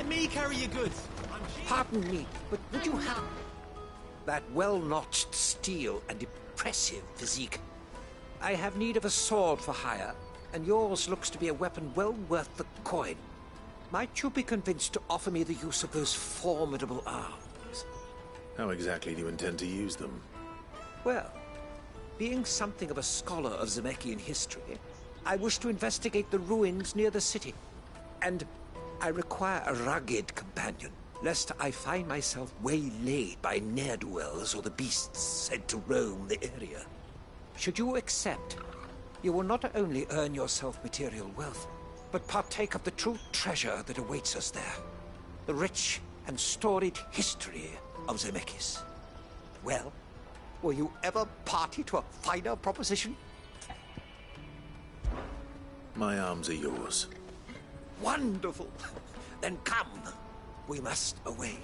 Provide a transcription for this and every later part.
me carry your goods. Pardon me, but would you have that well-notched steel and impressive physique? I have need of a sword for hire, and yours looks to be a weapon well worth the coin. Might you be convinced to offer me the use of those formidable arms? How exactly do you intend to use them? Well, being something of a scholar of Zemeckis history, I wish to investigate the ruins near the city. And I require a rugged companion, lest I find myself waylaid by ne'er-do-wells or the beasts said to roam the area. Should you accept, you will not only earn yourself material wealth, but partake of the true treasure that awaits us there. The rich and storied history of Zemeckis. Well, were you ever party to a finer proposition? My arms are yours. Wonderful! Then come. We must away.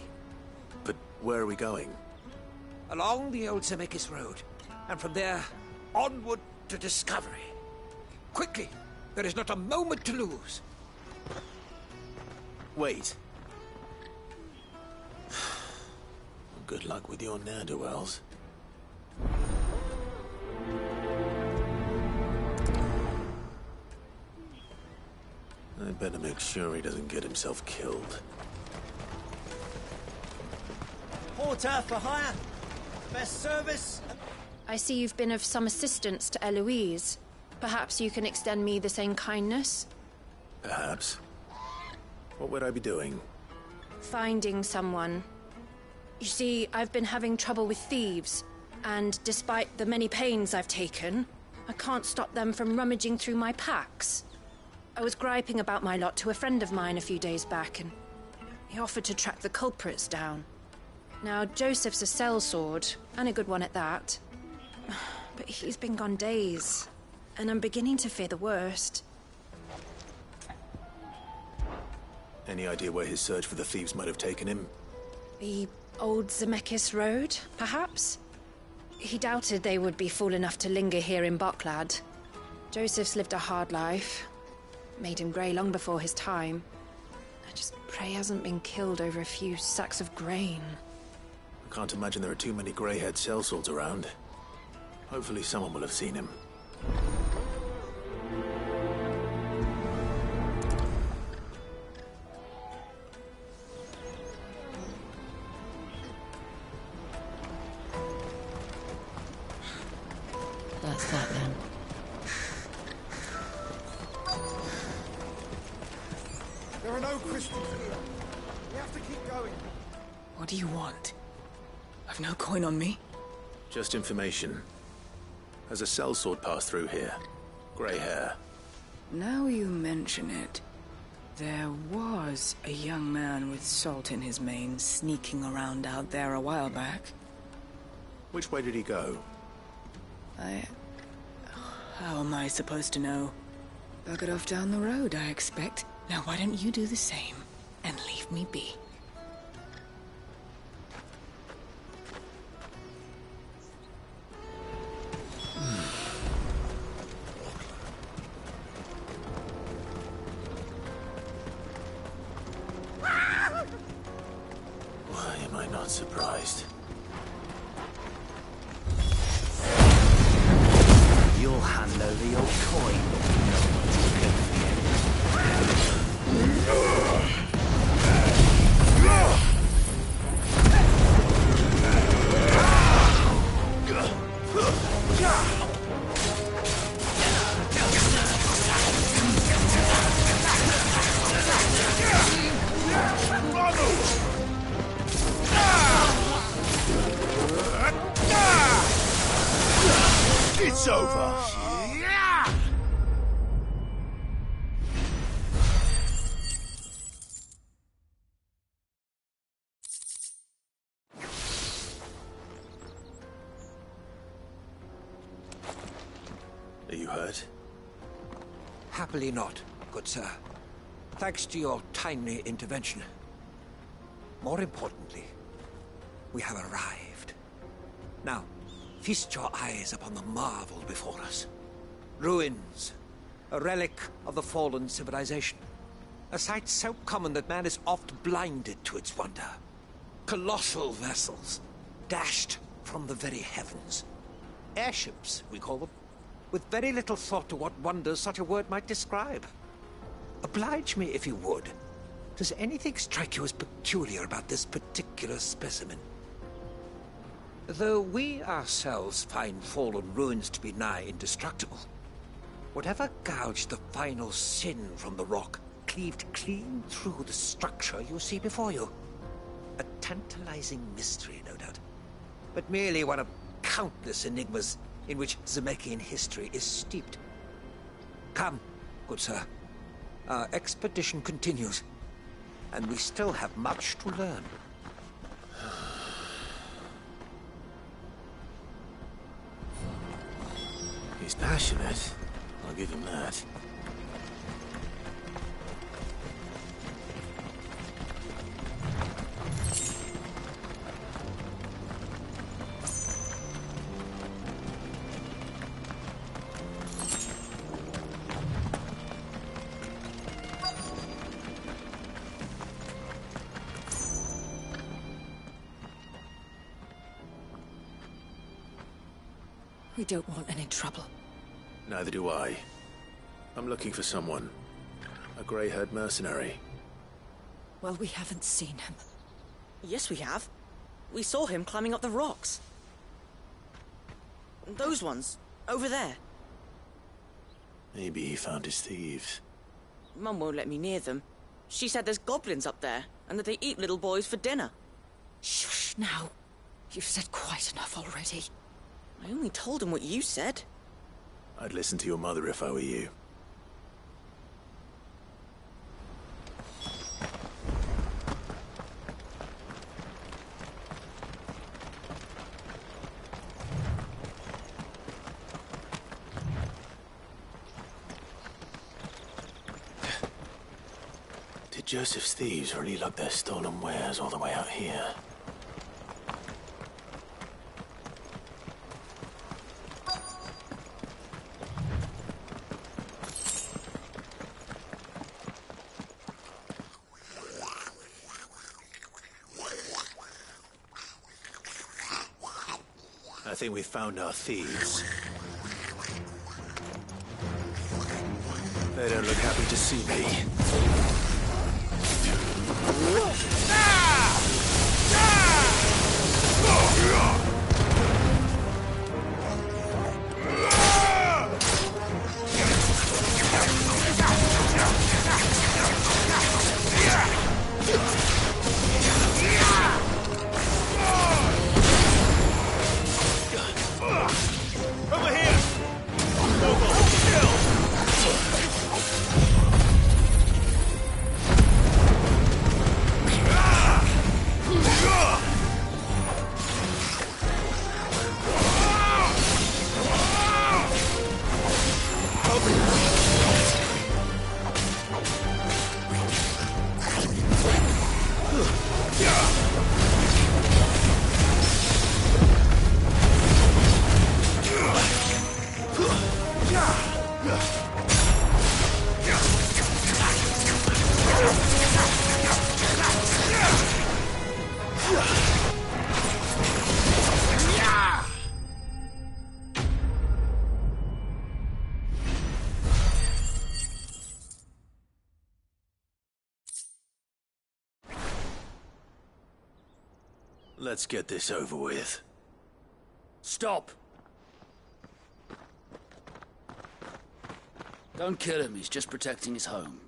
But where are we going? Along the old Zemeckis Road, and from there, onward to discovery. Quickly! There is not a moment to lose. Wait. Good luck with your ne'er-do-wells. I better make sure he doesn't get himself killed. Porter for hire. Best service. I see you've been of some assistance to Eloise. Perhaps you can extend me the same kindness? Perhaps. What would I be doing? Finding someone. You see, I've been having trouble with thieves, and despite the many pains I've taken, I can't stop them from rummaging through my packs. I was griping about my lot to a friend of mine a few days back, and he offered to track the culprits down. Now, Joseph's a sellsword, and a good one at that. But he's been gone days, and I'm beginning to fear the worst. Any idea where his search for the thieves might have taken him? The old Zemeckis Road, perhaps? He doubted they would be fool enough to linger here in Boklad. Joseph's lived a hard life. Made him grey long before his time. I just pray he hasn't been killed over a few sacks of grain. I can't imagine there are too many grey-haired sellswords around. Hopefully someone will have seen him. That's that then. There are no crystals here. We have to keep going. What do you want? I've no coin on me. Just information. Has a sellsword passed through here? Grey hair. Now you mention it, there was a young man with salt in his mane sneaking around out there a while back. Which way did he go? How am I supposed to know? Buggered off down the road, I expect. Now why don't you do the same and leave me be? Why am I not surprised? You'll hand over your coin. No one's good for It's over! Are you hurt? Happily not, good sir. Thanks to your timely intervention. More importantly, we have arrived. Now, feast your eyes upon the marvel before us. Ruins, a relic of the fallen civilization. A sight so common that man is oft blinded to its wonder. Colossal vessels, dashed from the very heavens. Airships, we call them, with very little thought to what wonders such a word might describe. Oblige me if you would. Does anything strike you as peculiar about this particular specimen? Though we ourselves find fallen ruins to be nigh indestructible, whatever gouged the final sin from the rock cleaved clean through the structure you see before you. A tantalizing mystery, no doubt, but merely one of countless enigmas in which Zemeckis history is steeped. Come, good sir. Our expedition continues, and we still have much to learn. He's passionate. I'll give him that. We don't want any trouble. Neither do I. I'm looking for someone. A grey-haired mercenary. Well, we haven't seen him. Yes, we have. We saw him climbing up the rocks. Those ones, over there. Maybe he found his thieves. Mum won't let me near them. She said there's goblins up there, and that they eat little boys for dinner. Shush now. You've said quite enough already. I only told him what you said. I'd listen to your mother if I were you. Did Joseph's thieves really lug their stolen wares all the way out here? I think we found our thieves. They don't look happy to see me. Let's get this over with. Stop! Don't kill him, he's just protecting his home.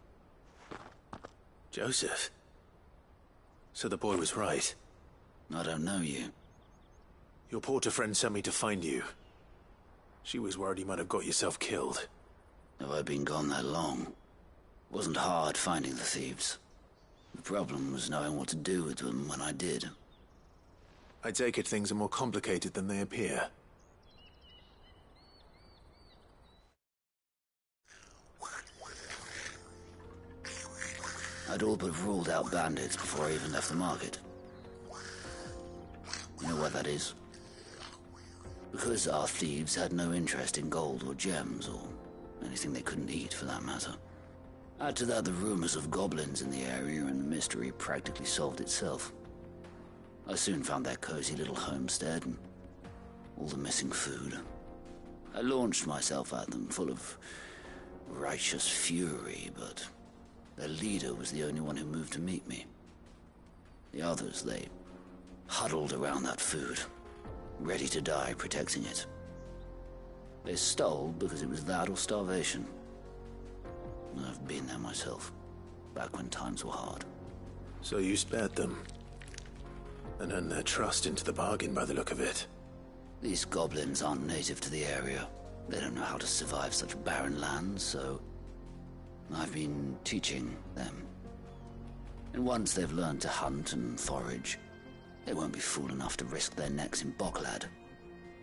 Joseph? So the boy was right. I don't know you. Your porter friend sent me to find you. She was worried you might have got yourself killed. Have I been gone that long? It wasn't hard finding the thieves. The problem was knowing what to do with them when I did. I take it things are more complicated than they appear. I'd all but ruled out bandits before I even left the market. You know what that is? Because our thieves had no interest in gold or gems, or anything they couldn't eat for that matter. Add to that the rumors of goblins in the area, and the mystery practically solved itself. I soon found their cozy little homestead and all the missing food. I launched myself at them, full of righteous fury, but their leader was the only one who moved to meet me. The others, they huddled around that food, ready to die protecting it. They stole because it was that or starvation. I've been there myself, back when times were hard. So you spared them, and earned their trust into the bargain by the look of it. These goblins aren't native to the area. They don't know how to survive such barren lands, so I've been teaching them. And once they've learned to hunt and forage, they won't be fool enough to risk their necks in Boklad.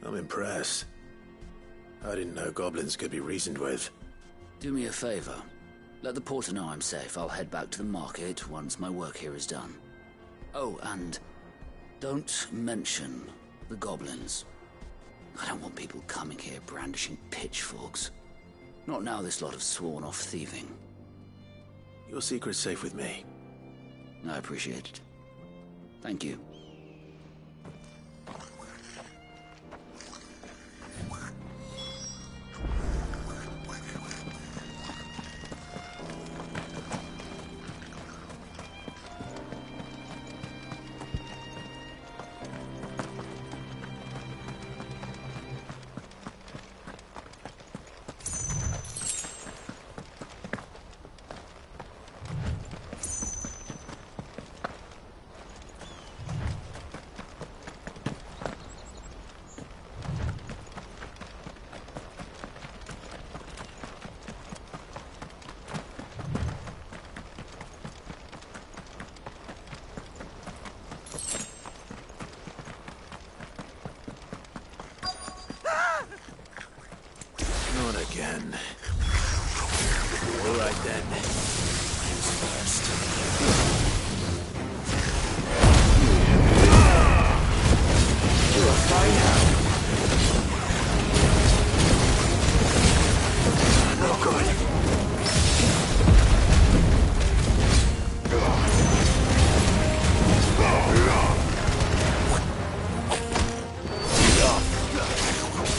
I'm impressed. I didn't know goblins could be reasoned with. Do me a favor. Let the porter know I'm safe. I'll head back to the market once my work here is done. Oh, and don't mention the goblins. I don't want people coming here brandishing pitchforks. Not now this lot have sworn off thieving. Your secret's safe with me. I appreciate it. Thank you. Not again. All right then. Who's first? You're a fighter. No good.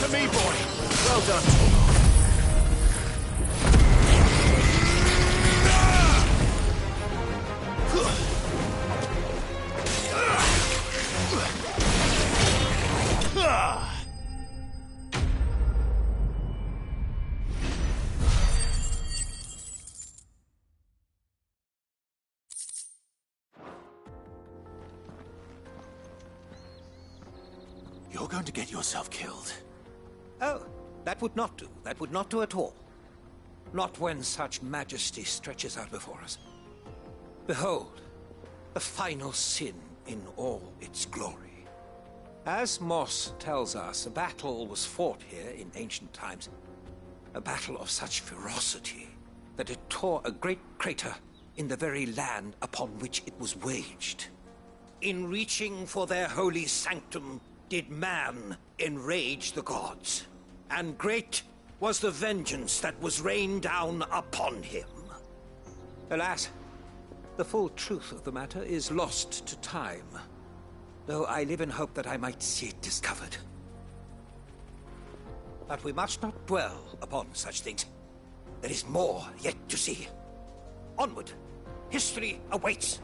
To me, boy. Well done. You're going to get yourself killed. Oh, that would not do. That would not do at all. Not when such majesty stretches out before us. Behold, the final sin in all its glory. As Moss tells us, a battle was fought here in ancient times. A battle of such ferocity that it tore a great crater in the very land upon which it was waged. In reaching for their holy sanctum, did man enrage the gods, and great was the vengeance that was rained down upon him. Alas, the full truth of the matter is lost to time, though I live in hope that I might see it discovered. But we must not dwell upon such things. There is more yet to see. Onward! History awaits!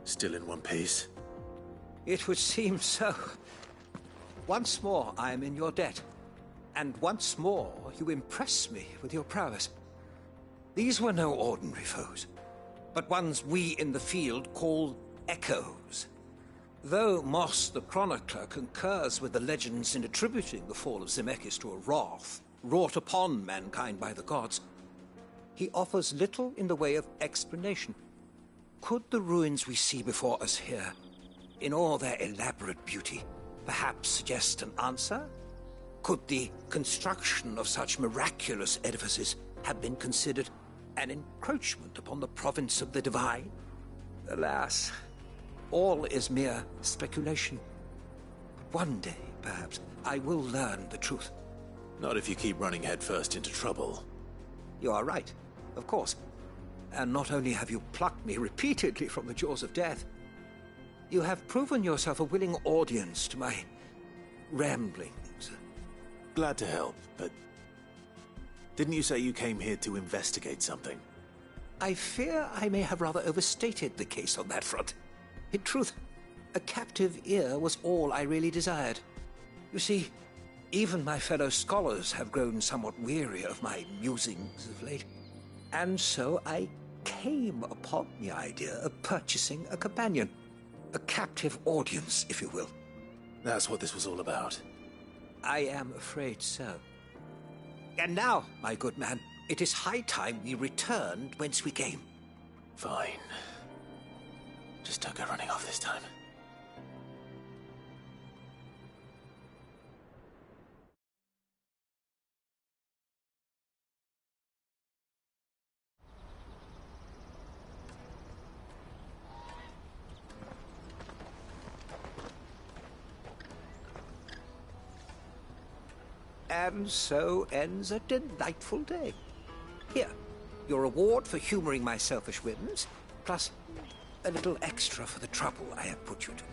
Still in one piece? It would seem so. Once more, I am in your debt. And once more, you impress me with your prowess. These were no ordinary foes, but ones we in the field call echoes. Though Moss the Chronicler concurs with the legends in attributing the fall of Zemeckis to a wrath wrought upon mankind by the gods, he offers little in the way of explanation. Could the ruins we see before us here, in all their elaborate beauty, perhaps suggest an answer? Could the construction of such miraculous edifices have been considered an encroachment upon the province of the divine? Alas, all is mere speculation. One day, perhaps, I will learn the truth. Not if you keep running headfirst into trouble. You are right, of course. And not only have you plucked me repeatedly from the jaws of death, you have proven yourself a willing audience to my ramblings. Glad to help, but didn't you say you came here to investigate something? I fear I may have rather overstated the case on that front. In truth, a captive ear was all I really desired. You see, even my fellow scholars have grown somewhat weary of my musings of late. And so I came upon the idea of purchasing a companion. A captive audience, if you will. That's what this was all about. I am afraid so. And now, my good man, it is high time we returned whence we came. Fine. Just don't go running off this time. And so ends a delightful day. Here, your reward for humoring my selfish whims, plus a little extra for the trouble I have put you to.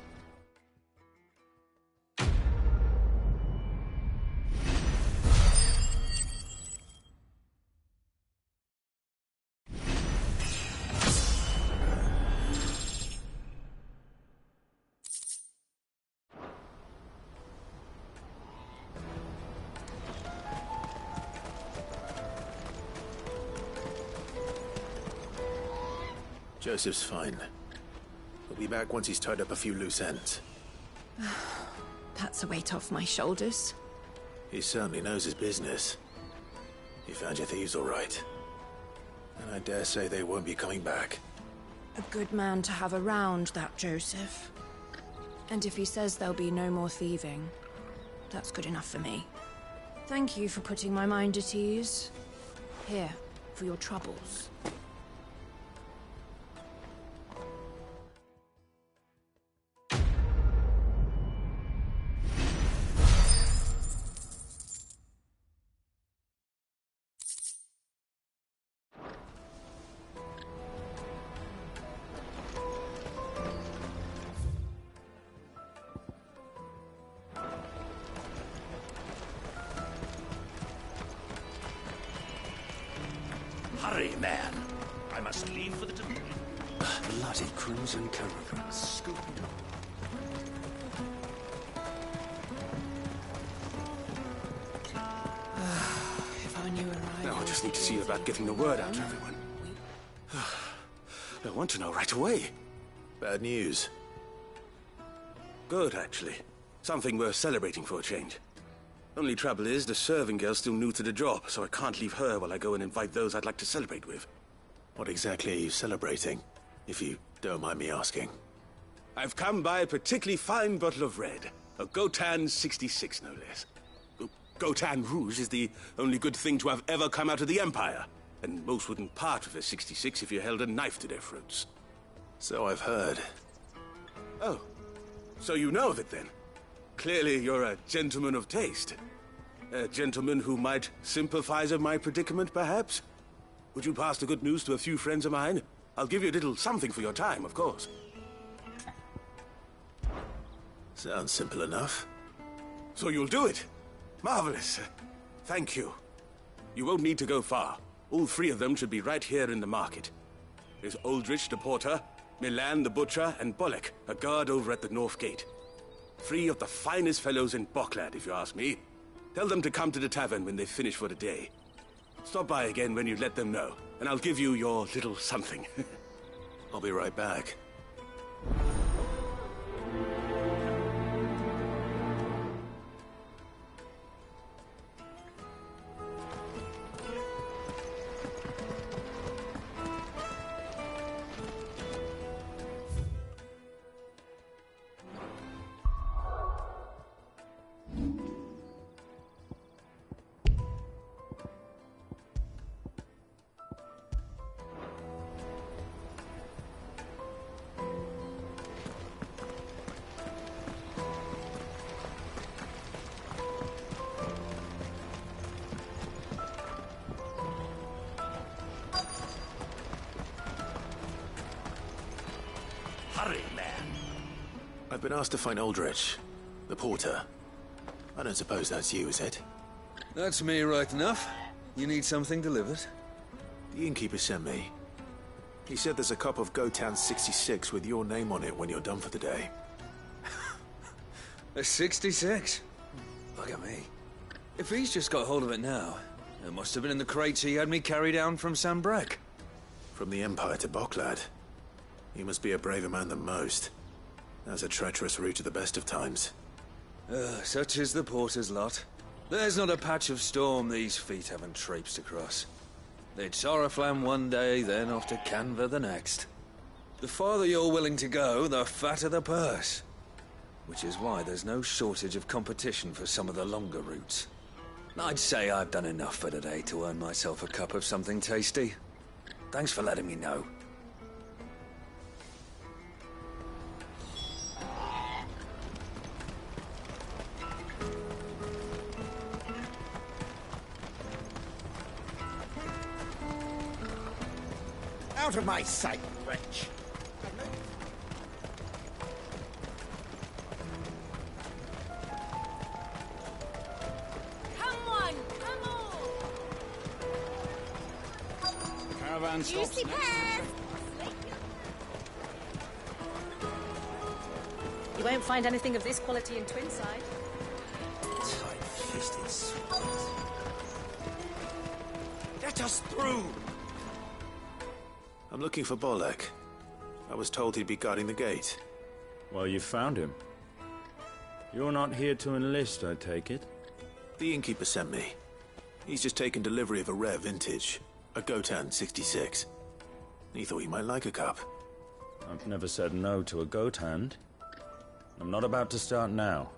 Joseph's fine. He'll be back once he's tied up a few loose ends. That's a weight off my shoulders. He certainly knows his business. You found your thieves all right. And I dare say they won't be coming back. A good man to have around, that Joseph. And if he says there'll be no more thieving, that's good enough for me. Thank you for putting my mind at ease. Here, for your troubles. Hurry, man. I must leave for the delivery. Bloody Crimson Caravan. Scoop. If only you arrived. Now I just need to see about getting the word out to everyone. I want to know right away. Bad news. Good, actually. Something worth celebrating for a change. Only trouble is, the serving girl's still new to the job, so I can't leave her while I go and invite those I'd like to celebrate with. What exactly are you celebrating, if you don't mind me asking? I've come by a particularly fine bottle of red. A Gotan 66, no less. Gotan Rouge is the only good thing to have ever come out of the Empire. And most wouldn't part with a 66 if you held a knife to their throats. So I've heard. Oh, so you know of it then? Clearly you're a gentleman of taste. A gentleman who might sympathize with my predicament, perhaps? Would you pass the good news to a few friends of mine? I'll give you a little something for your time, of course. Sounds simple enough. So you'll do it? Marvelous. Thank you. You won't need to go far. All three of them should be right here in the market. There's Aldrich the porter, Milan the butcher, and Bolek, a guard over at the north gate. Three of the finest fellows in Boklad, if you ask me. Tell them to come to the tavern when they've finished for the day. Stop by again when you let them know, and I'll give you your little something. I'll be right back. Hurry, man. I've been asked to find Aldrich, the porter. I don't suppose that's you, is it? That's me, right enough. You need something delivered? The innkeeper sent me. He said there's a cup of Gotan 66 with your name on it when you're done for the day. A 66? Look at me. If he's just got hold of it now, it must have been in the crates he had me carry down from Sanbreque. From the Empire to Boklad. You must be a braver man than most. That's a treacherous route at the best of times. Such is the porter's lot. There's not a patch of storm these feet haven't traipsed across. They'd Oriflamme one day, then off to Canva the next. The farther you're willing to go, the fatter the purse. Which is why there's no shortage of competition for some of the longer routes. I'd say I've done enough for today to earn myself a cup of something tasty. Thanks for letting me know. Out of my sight, wretch! Come on! Come on! Caravan stops next. You won't find anything of this quality in Twinside. Tight-fisted sweet. Let us through! I'm looking for Bolek. I was told he'd be guarding the gate. Well, you found him. You're not here to enlist, I take it? The innkeeper sent me. He's just taken delivery of a rare vintage, a Gotan 66. He thought he might like a cup. I've never said no to a goat hand. I'm not about to start now.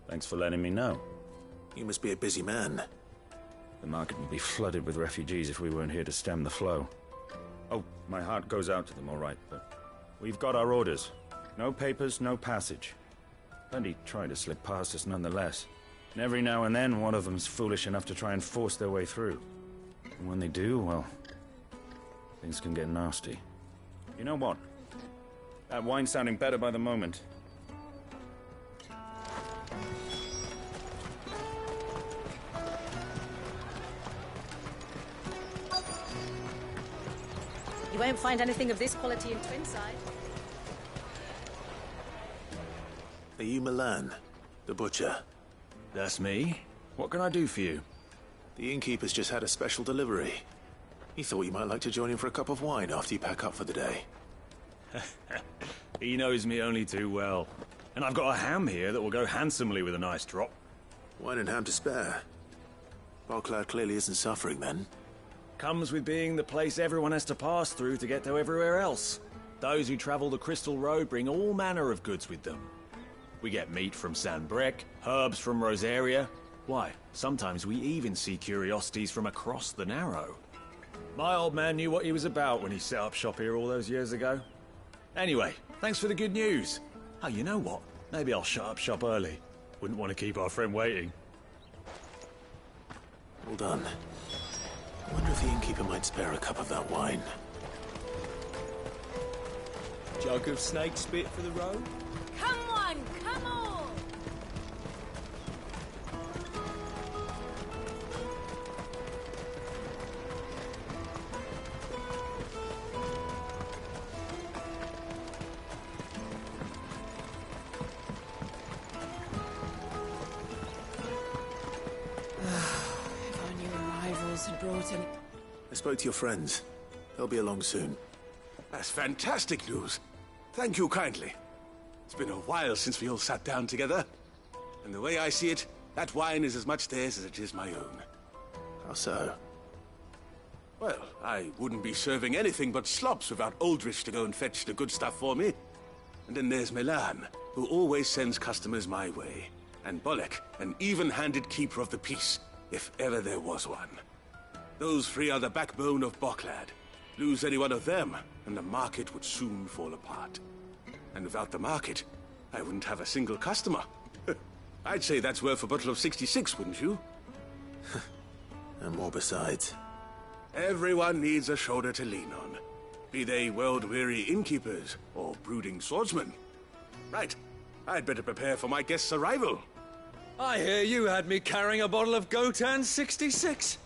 Thanks for letting me know. You must be a busy man. The market would be flooded with refugees if we weren't here to stem the flow. Oh, my heart goes out to them, all right, but we've got our orders. No papers, no passage. Plenty try to slip past us nonetheless. And every now and then, one of them's foolish enough to try and force their way through. And when they do, well, things can get nasty. You know what? That wine's sounding better by the moment. You won't find anything of this quality in Twinside. Are you Milan, the butcher? That's me. What can I do for you? The innkeeper's just had a special delivery. He thought you might like to join him for a cup of wine after you pack up for the day. He knows me only too well. And I've got a ham here that will go handsomely with a nice drop. Wine and ham to spare. Boklad clearly isn't suffering then. Comes with being the place everyone has to pass through to get to everywhere else. Those who travel the Crystal Road bring all manner of goods with them. We get meat from Sanbreque, herbs from Rosaria. Why, sometimes we even see curiosities from across the Narrow. My old man knew what he was about when he set up shop here all those years ago. Anyway, thanks for the good news. Oh, you know what? Maybe I'll shut up shop early. Wouldn't want to keep our friend waiting. Well done. I wonder if the innkeeper might spare a cup of that wine. Jug of snake spit for the road? Come on, come on! If our new arrivals had brought any... I spoke to your friends. They'll be along soon. That's fantastic news. Thank you kindly. It's been a while since we all sat down together. And the way I see it, that wine is as much theirs as it is my own. How so? Well, I wouldn't be serving anything but slops without Aldrich to go and fetch the good stuff for me. And then there's Milan, who always sends customers my way. And Bolek, an even-handed keeper of the peace, if ever there was one. Those three are the backbone of Boklad. Lose any one of them, and the market would soon fall apart. And without the market, I wouldn't have a single customer. I'd say that's worth a bottle of 66, wouldn't you? And more besides. Everyone needs a shoulder to lean on. Be they world-weary innkeepers or brooding swordsmen. Right. I'd better prepare for my guest's arrival. I hear you had me carrying a bottle of Gotan 66.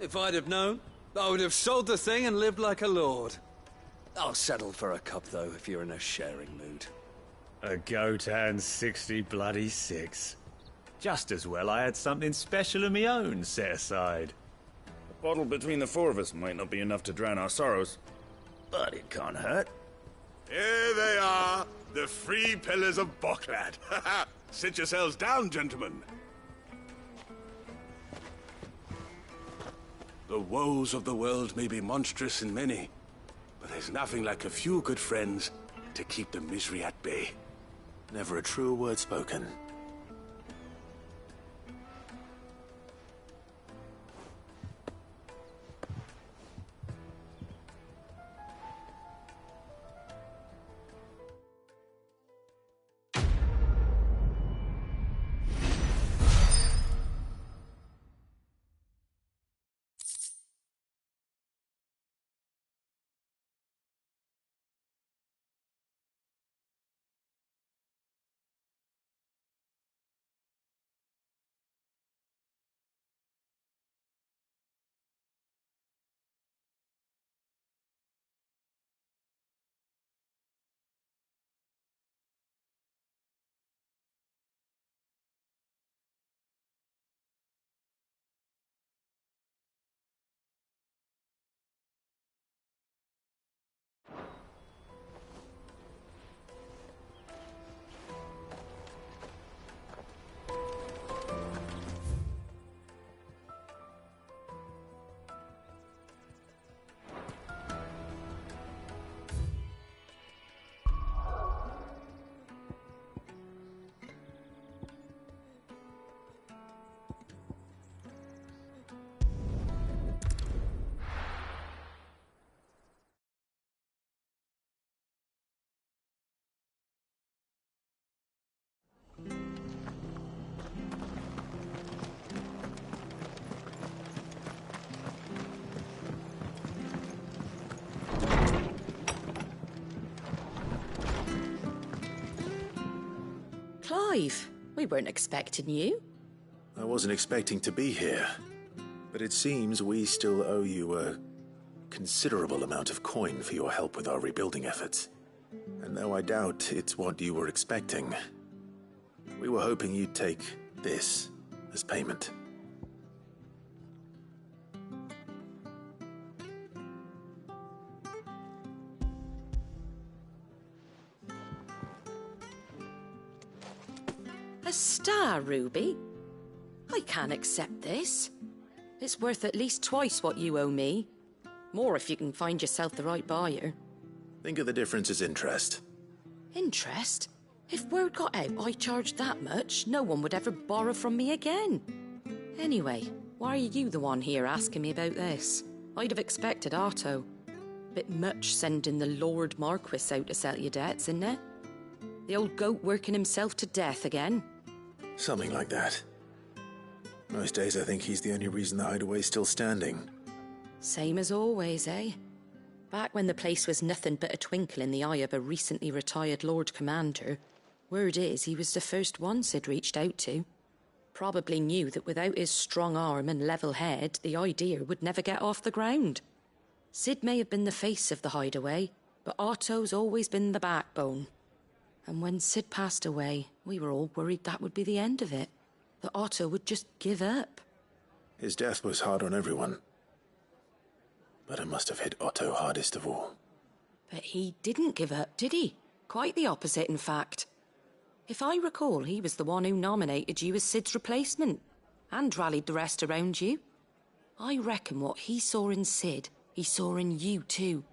If I'd have known, I would have sold the thing and lived like a lord. I'll settle for a cup, though, if you're in a sharing mood. A Gotan 60 bloody 6. Just as well I had something special of my own set aside. A bottle between the four of us might not be enough to drown our sorrows, but it can't hurt. Here they are, the three pillars of Boklad. Sit yourselves down, gentlemen. The woes of the world may be monstrous in many, but there's nothing like a few good friends to keep the misery at bay. Never a truer word spoken. Clive, we weren't expecting you. I wasn't expecting to be here, but it seems we still owe you a considerable amount of coin for your help with our rebuilding efforts. And though I doubt it's what you were expecting, we were hoping you'd take this as payment. A star ruby? I can't accept this. It's worth at least twice what you owe me. More if you can find yourself the right buyer. Think of the difference as interest. Interest? If word got out I charged that much, no one would ever borrow from me again. Anyway, why are you the one here asking me about this? I'd have expected Otto. Bit much sending the Lord Marquis out to settle your debts, isn't it? The old goat working himself to death again? Something like that. Most days I think he's the only reason the hideaway's still standing. Same as always, eh? Back when the place was nothing but a twinkle in the eye of a recently retired Lord Commander, word is he was the first one Sid reached out to. Probably knew that without his strong arm and level head, the idea would never get off the ground. Sid may have been the face of the hideaway, but Otto's always been the backbone. And when Sid passed away, we were all worried that would be the end of it. That Otto would just give up. His death was hard on everyone. But it must have hit Otto hardest of all. But he didn't give up, did he? Quite the opposite, in fact. If I recall, he was the one who nominated you as Sid's replacement, and rallied the rest around you. I reckon what he saw in Sid, he saw in you too.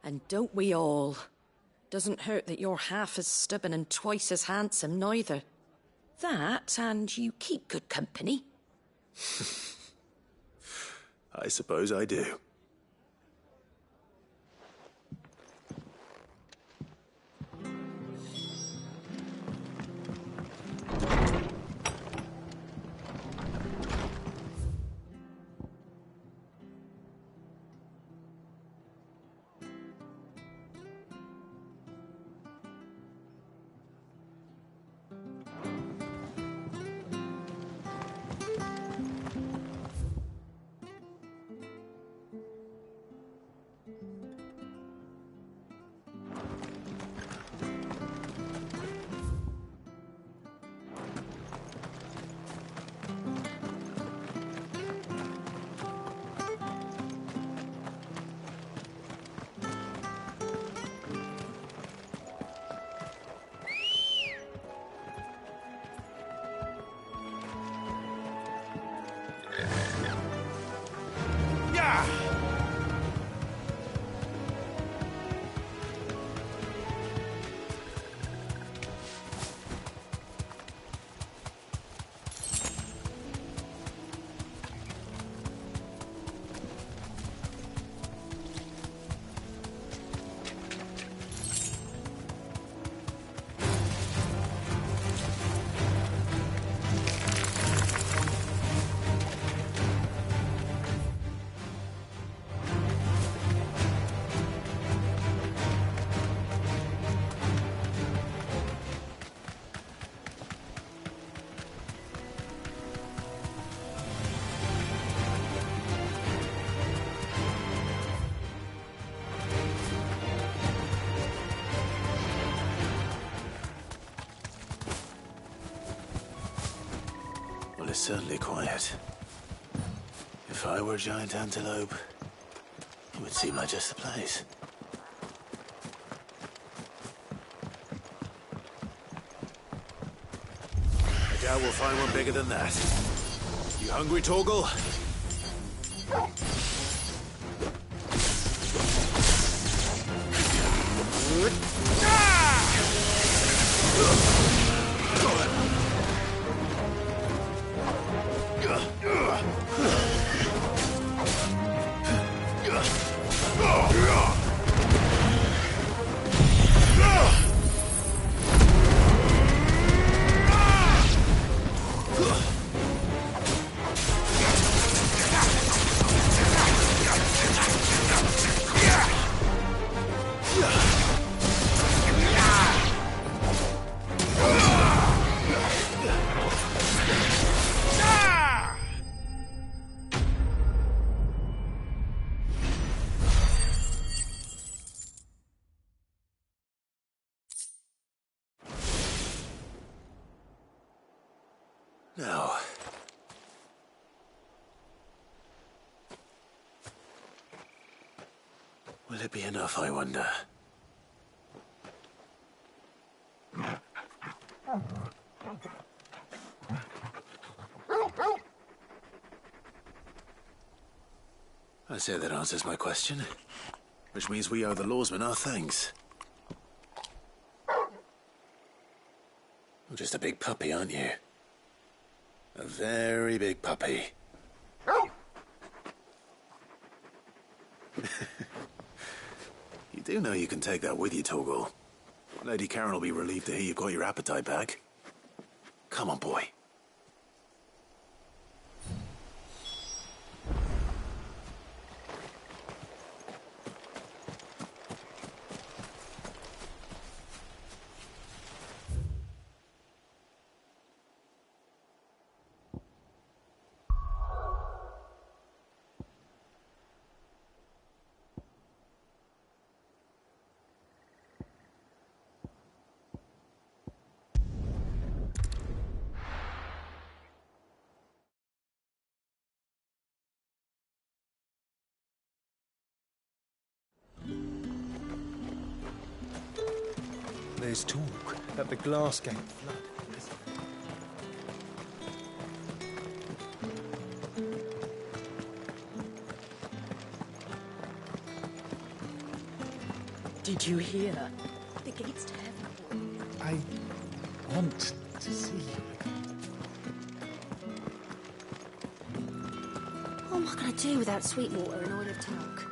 And don't we all? Doesn't hurt that you're half as stubborn and twice as handsome, neither. That, and you keep good company. I suppose I do. It's certainly quiet. If I were a giant antelope, it would seem like just the place. I doubt we'll find one bigger than that. You hungry, Torgal? Now, will it be enough, I wonder? I say that answers my question. Which means we owe the lawsmen our thanks. You're just a big puppy, aren't you? A very big puppy. You do know you can take that with you, Torgal. Lady Karen will be relieved to hear you've got your appetite back. Come on, boy. There's talk that the Glassgate flood. Did you hear? The gates to heaven. I want to see you. What am I going to do without Sweetwater and oil of talc?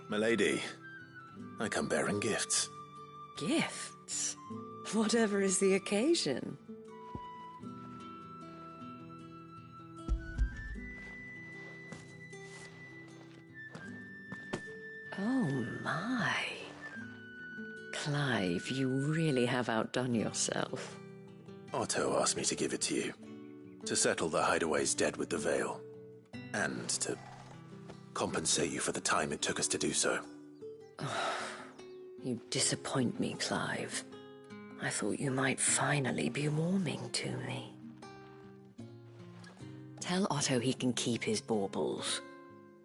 Milady, I come bearing gifts. Gifts? Whatever is the occasion. Oh my. Clive, you really have outdone yourself. Otto asked me to give it to you. To settle the Hideaway's debt with the Veil. And to compensate you for the time it took us to do so. You disappoint me, Clive. I thought you might finally be warming to me. Tell Otto he can keep his baubles.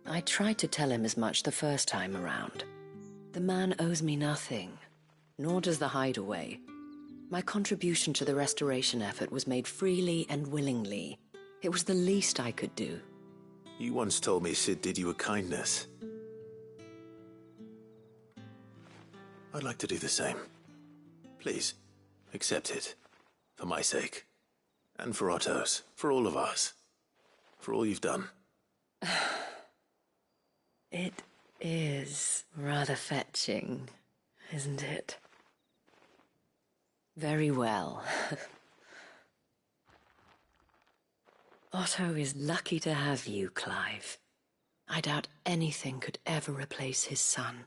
I tried to tell him as much the first time around. The man owes me nothing, nor does the Hideaway. My contribution to the restoration effort was made freely and willingly. It was the least I could do. You once told me Sid did you a kindness. I'd like to do the same. Please, accept it. For my sake. And for Otto's. For all of us. For all you've done. It is rather fetching, isn't it? Very well. Otto is lucky to have you, Clive. I doubt anything could ever replace his son.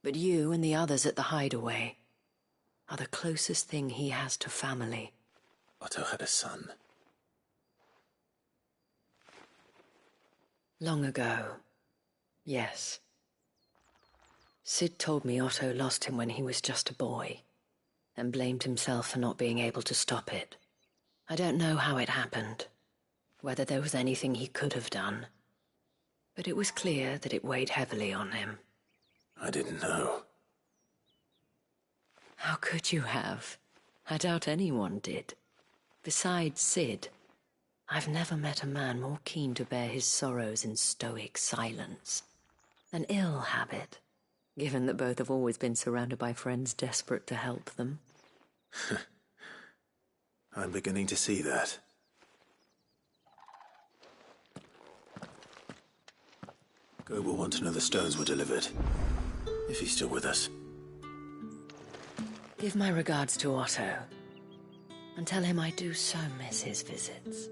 But you and the others at the Hideaway are the closest thing he has to family. Otto had a son. Long ago, yes. Sid told me Otto lost him when he was just a boy, and blamed himself for not being able to stop it. I don't know how it happened, whether there was anything he could have done, but it was clear that it weighed heavily on him. I didn't know. How could you have? I doubt anyone did. Besides Sid, I've never met a man more keen to bear his sorrows in stoic silence. An ill habit, given that both have always been surrounded by friends desperate to help them. I'm beginning to see that. Gob will want to know the stones were delivered. If he's still with us. Give my regards to Otto, and tell him I do so miss his visits.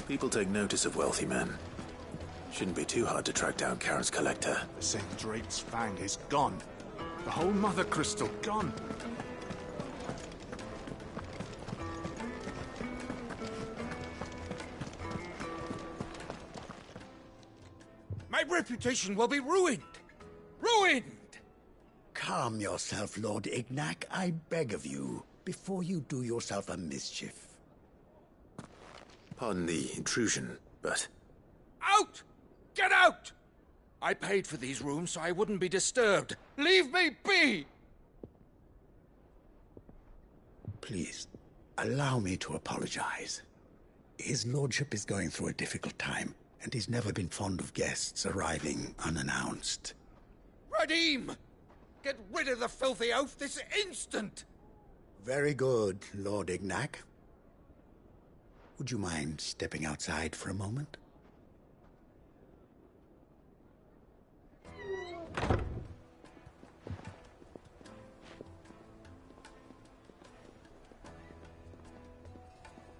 People take notice of wealthy men. Shouldn't be too hard to track down Karen's collector. The St. Drake's Fang is gone. The whole Mother Crystal gone. reputation will be ruined. Ruined! Calm yourself, Lord Ignac, I beg of you, before you do yourself a mischief. Pardon the intrusion, but... Out! Get out! I paid for these rooms so I wouldn't be disturbed. Leave me be! Please, allow me to apologize. His lordship is going through a difficult time, and he's never been fond of guests arriving unannounced. Radim! Get rid of the filthy oaf this instant! Very good, Lord Ignac. Would you mind stepping outside for a moment?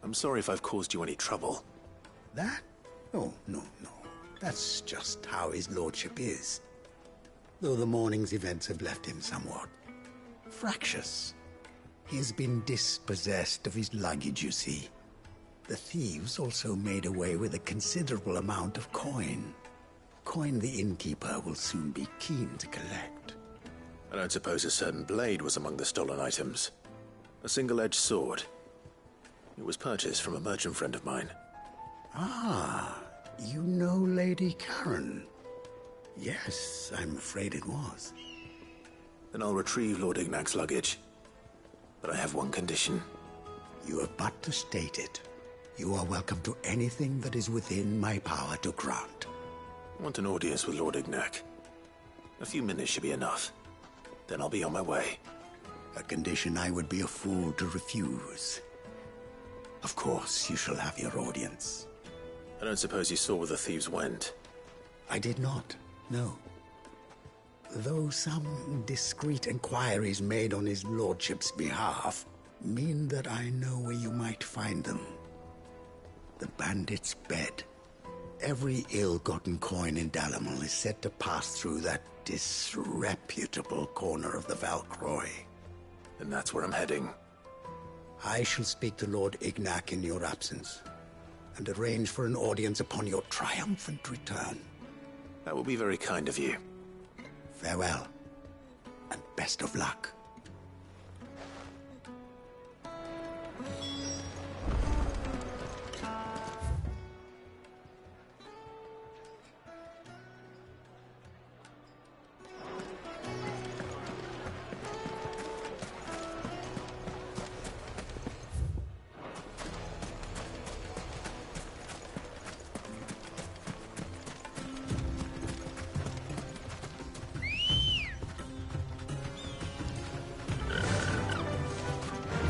I'm sorry if I've caused you any trouble. That? Oh, no. That's just how his lordship is. Though the morning's events have left him somewhat fractious. He has been dispossessed of his luggage, you see. The thieves also made away with a considerable amount of coin. Coin the innkeeper will soon be keen to collect. I don't suppose a certain blade was among the stolen items. A single-edged sword. It was purchased from a merchant friend of mine. Ah, you know Lady Karen. Yes, I'm afraid it was. Then I'll retrieve Lord Ignac's luggage. But I have one condition. You have but to state it. You are welcome to anything that is within my power to grant. I want an audience with Lord Ignac. A few minutes should be enough. Then I'll be on my way. A condition I would be a fool to refuse. Of course, you shall have your audience. I don't suppose you saw where the thieves went? I did not, no. Though some discreet inquiries made on his lordship's behalf mean that I know where you might find them. The bandit's bed. Every ill-gotten coin in Dalimil is said to pass through that disreputable corner of the Valcroy. And that's where I'm heading. I shall speak to Lord Ignac in your absence, and arrange for an audience upon your triumphant return. That will be very kind of you. Farewell, and best of luck.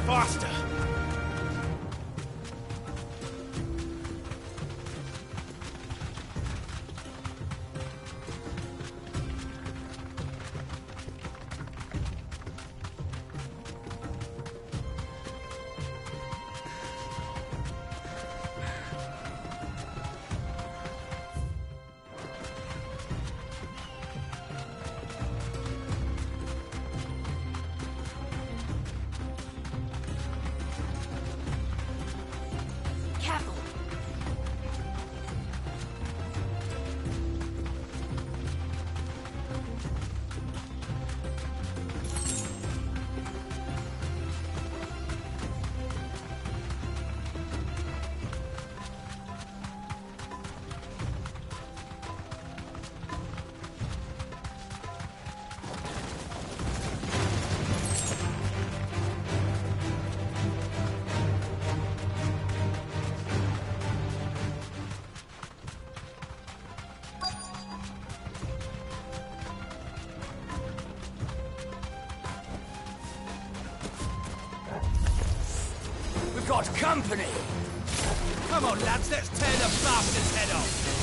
Faster! Got company! Come on, lads, let's tear the bastard's head off!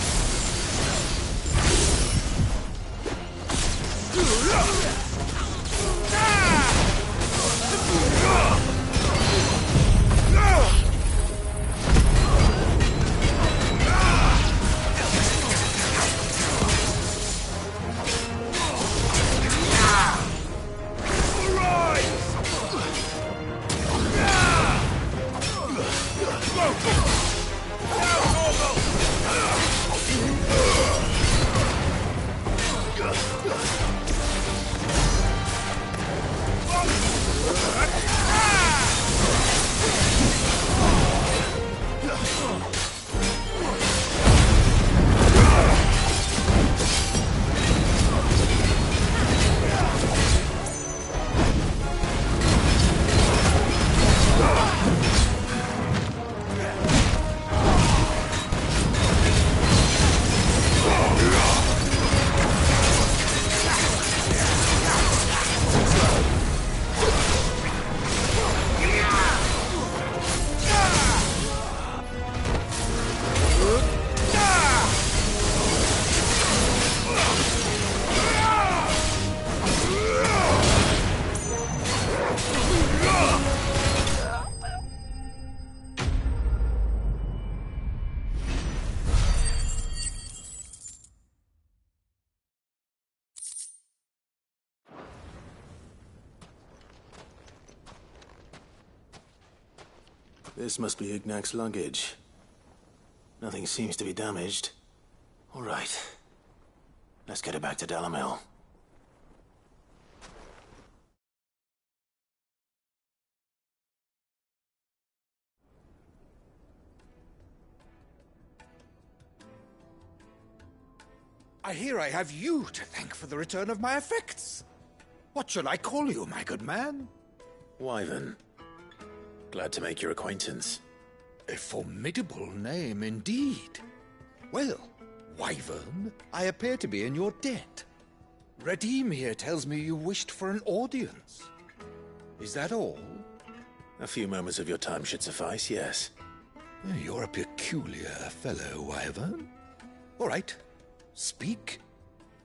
This must be Ignac's luggage. Nothing seems to be damaged. All right. Let's get it back to Dalamil. I hear I have you to thank for the return of my effects. What shall I call you, my good man? Wyvern. Glad to make your acquaintance. A formidable name indeed. Well, Wyvern, I appear to be in your debt. Redeem here tells me you wished for an audience. Is that all? A few moments of your time should suffice, yes. You're a peculiar fellow, Wyvern. All right. Speak.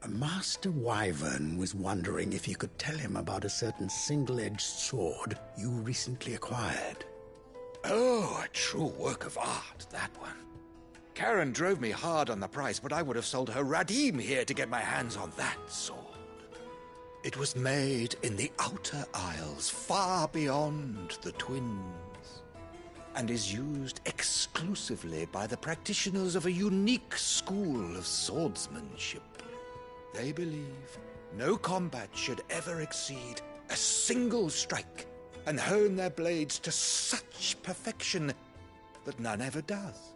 Master Wyvern was wondering if you could tell him about a certain single-edged sword you recently acquired. Oh, a true work of art, that one. Karen drove me hard on the price, but I would have sold her Radim here to get my hands on that sword. It was made in the Outer Isles, far beyond the Twins, and is used exclusively by the practitioners of a unique school of swordsmanship. They believe no combat should ever exceed a single strike, and hone their blades to such perfection that none ever does.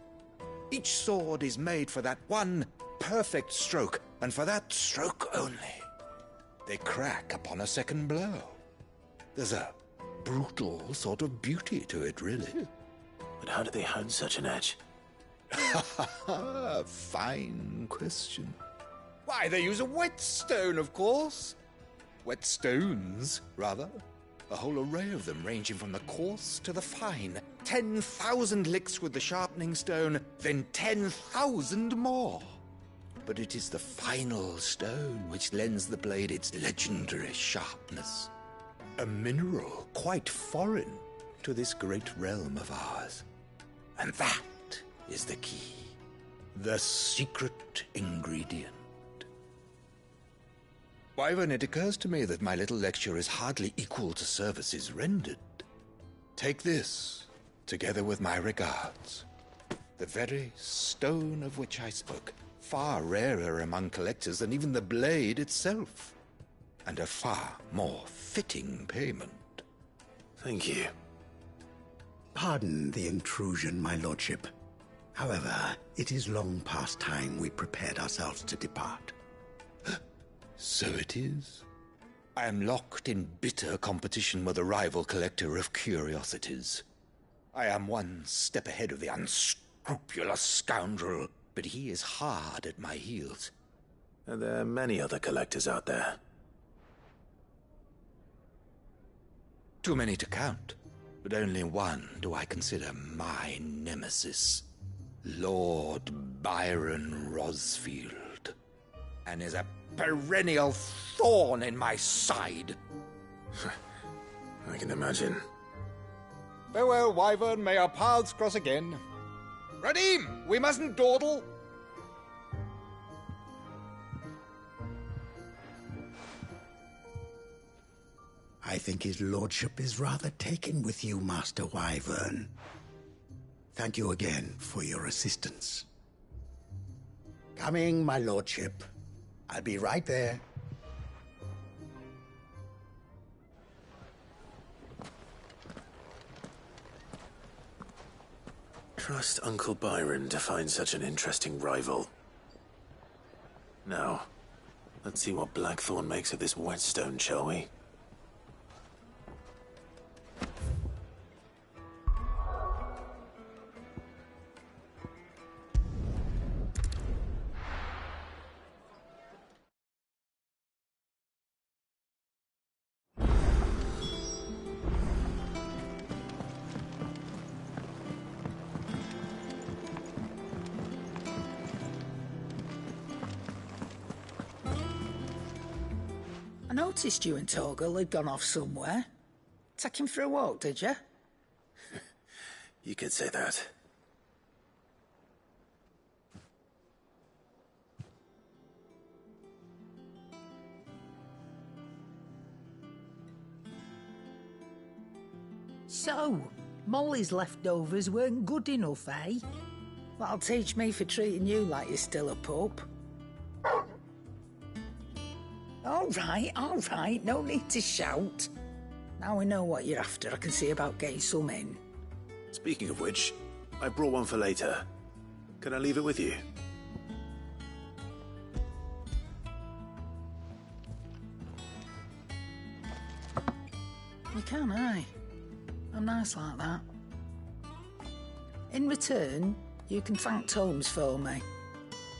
Each sword is made for that one perfect stroke, and for that stroke only. They crack upon a second blow. There's a brutal sort of beauty to it, really. But how do they hone such an edge? Fine question. Why, they use a whetstone, of course. Whetstones, rather. A whole array of them, ranging from the coarse to the fine. 10,000 licks with the sharpening stone, then 10,000 more. But it is the final stone which lends the blade its legendary sharpness. A mineral quite foreign to this great realm of ours. And that is the key. The secret ingredient. Wyvern, it occurs to me that my little lecture is hardly equal to services rendered. Take this, together with my regards. The very stone of which I spoke, far rarer among collectors than even the blade itself, and a far more fitting payment. Thank you. Pardon the intrusion, my lordship. However, it is long past time we prepared ourselves to depart. So it is. I am locked in bitter competition with a rival collector of curiosities. I am one step ahead of the unscrupulous scoundrel, but he is hard at my heels. Are there many other collectors out there? Too many to count, but only one do I consider my nemesis. Lord Byron Rosfield, and is a perennial thorn in my side. I can imagine. Farewell, Wyvern. May our paths cross again. Radim, we mustn't dawdle. I think his lordship is rather taken with you, Master Wyvern. Thank you again for your assistance. Coming, my lordship. I'll be right there. Trust Uncle Byron to find such an interesting rival. Now, let's see what Blackthorn makes of this whetstone, shall we? I noticed you and Torgal had gone off somewhere. Take him for a walk, did you? You could say that. So, Molly's leftovers weren't good enough, eh? That'll teach me for treating you like you're still a pup. All right, no need to shout. Now we know what you're after, I can see about getting some in. Speaking of which, I brought one for later. Can I leave it with you? You can, eh? I'm nice like that. In return, you can thank Tomes for me.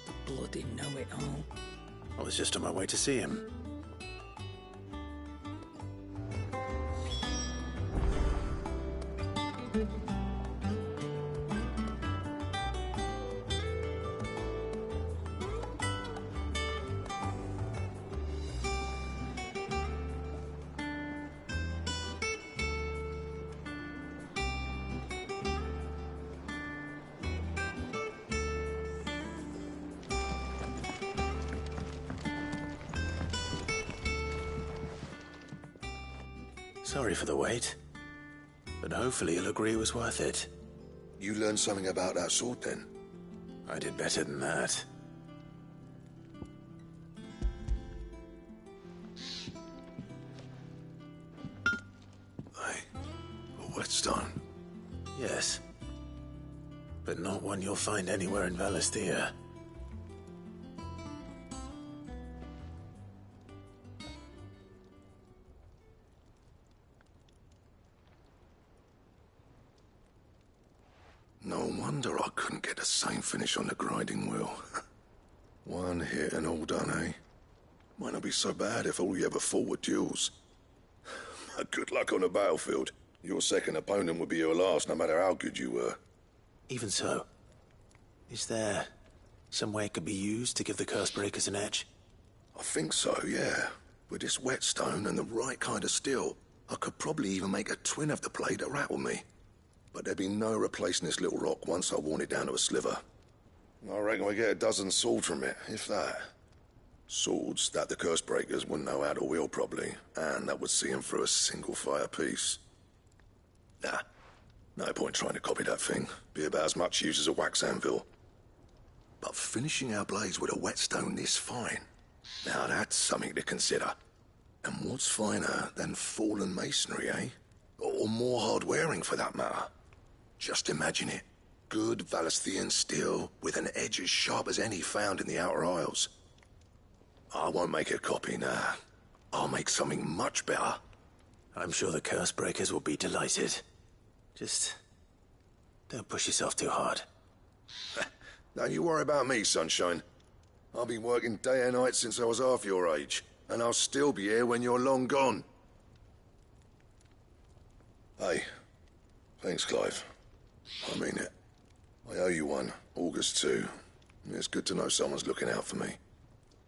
The bloody know-it-all. I was just on my way to see him. Sorry for the wait, but hopefully you'll agree it was worth it. You learned something about that sword, then? I did better than that. A whetstone? Yes. But not one you'll find anywhere in Valisthea. No wonder I couldn't get the same finish on the grinding wheel. One hit and all done, eh? Might not be so bad if all you ever fought were duels. Good luck on the battlefield. Your second opponent would be your last, no matter how good you were. Even so, is there some way it could be used to give the Cursebreakers an edge? I think so, yeah. With this whetstone and the right kind of steel, I could probably even make a twin of the blade that rattled me. But there'd be no replacing this little rock once I worn it down to a sliver. I reckon we get a dozen swords from it, if that. Swords that the Cursebreakers wouldn't know how to wield properly, and that would see them through a single fire piece. Nah, no point trying to copy that thing. Be about as much use as a wax anvil. But finishing our blades with a whetstone this fine, now that's something to consider. And what's finer than fallen masonry, eh? Or more hard-wearing, for that matter. Just imagine it. Good Valisthean steel with an edge as sharp as any found in the Outer Isles. I won't make a copy, nah. I'll make something much better. I'm sure the Cursebreakers will be delighted. Just don't push yourself too hard. Don't you worry about me, sunshine. I've been working day and night since I was half your age, and I'll still be here when you're long gone. Hey, thanks, Clive. I mean it. I owe you one, August too. It's good to know someone's looking out for me.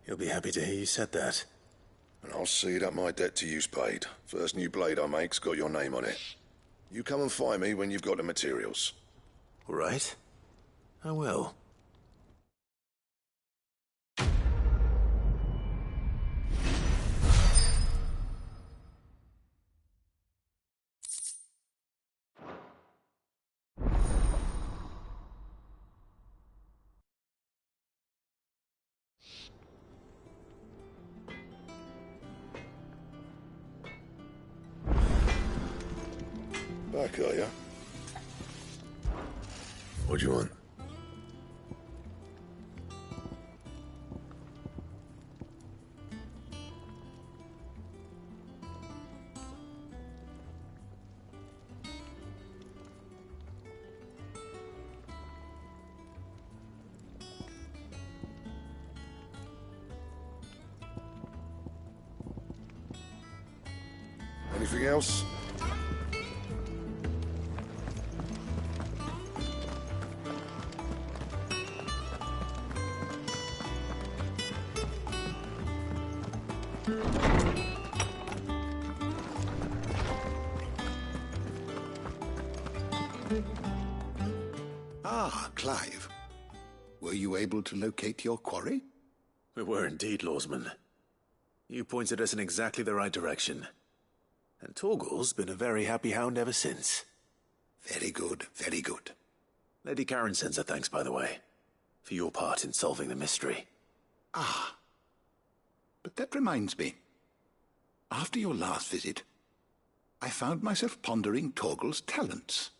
You'll be happy to hear you said that. And I'll see that my debt to you's paid. First new blade I make's got your name on it. You come and find me when you've got the materials. All right. I will. Back, are ya? What do you want? Anything else? Ah, Clive. Were you able to locate your quarry? We were indeed, Lawsman. You pointed us in exactly the right direction. And Torgal's been a very happy hound ever since. Very good, very good. Lady Karen sends her thanks, by the way, for your part in solving the mystery. Ah. But that reminds me. After your last visit, I found myself pondering Torgal's talents.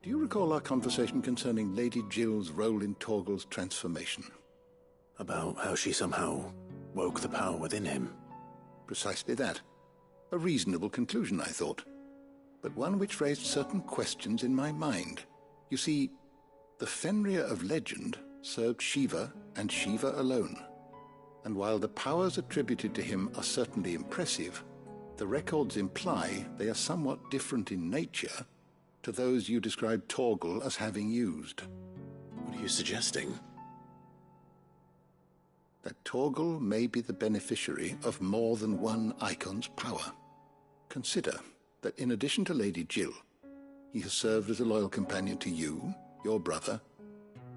Do you recall our conversation concerning Lady Jill's role in Torgal's transformation? About how she somehow woke the power within him? Precisely that. A reasonable conclusion, I thought. But one which raised certain questions in my mind. You see, the Fenrir of legend served Shiva and Shiva alone. And while the powers attributed to him are certainly impressive, the records imply they are somewhat different in nature to those you described Torgal as having used. What are you suggesting? That Torgal may be the beneficiary of more than one Icon's power. Consider that in addition to Lady Jill, he has served as a loyal companion to you, your brother,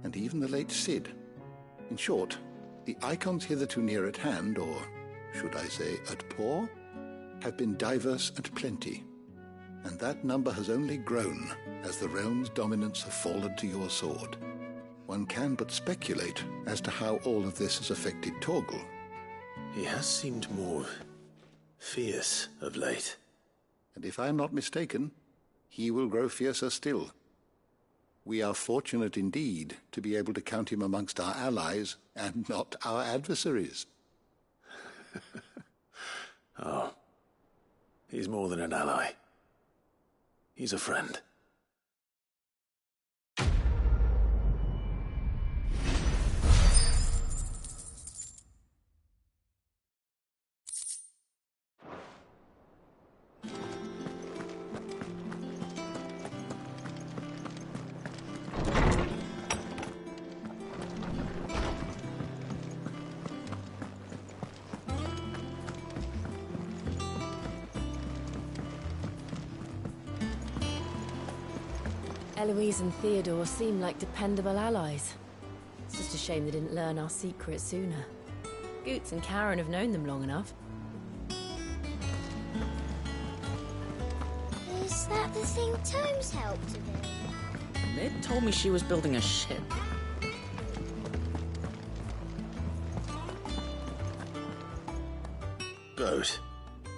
and even the late Cid. In short, the Icons hitherto near at hand, or should I say at paw, have been diverse and plenty, and that number has only grown as the realm's dominance have fallen to your sword. One can but speculate as to how all of this has affected Torgal. He has seemed more fierce of late. And if I am not mistaken, he will grow fiercer still. We are fortunate indeed to be able to count him amongst our allies and not our adversaries. Oh, he's more than an ally. He's a friend. Eloise and Theodore seem like dependable allies. It's just a shame they didn't learn our secret sooner. Goots and Karen have known them long enough. Is that the thing Tomes helped to build? Ned told me she was building a ship. Goat.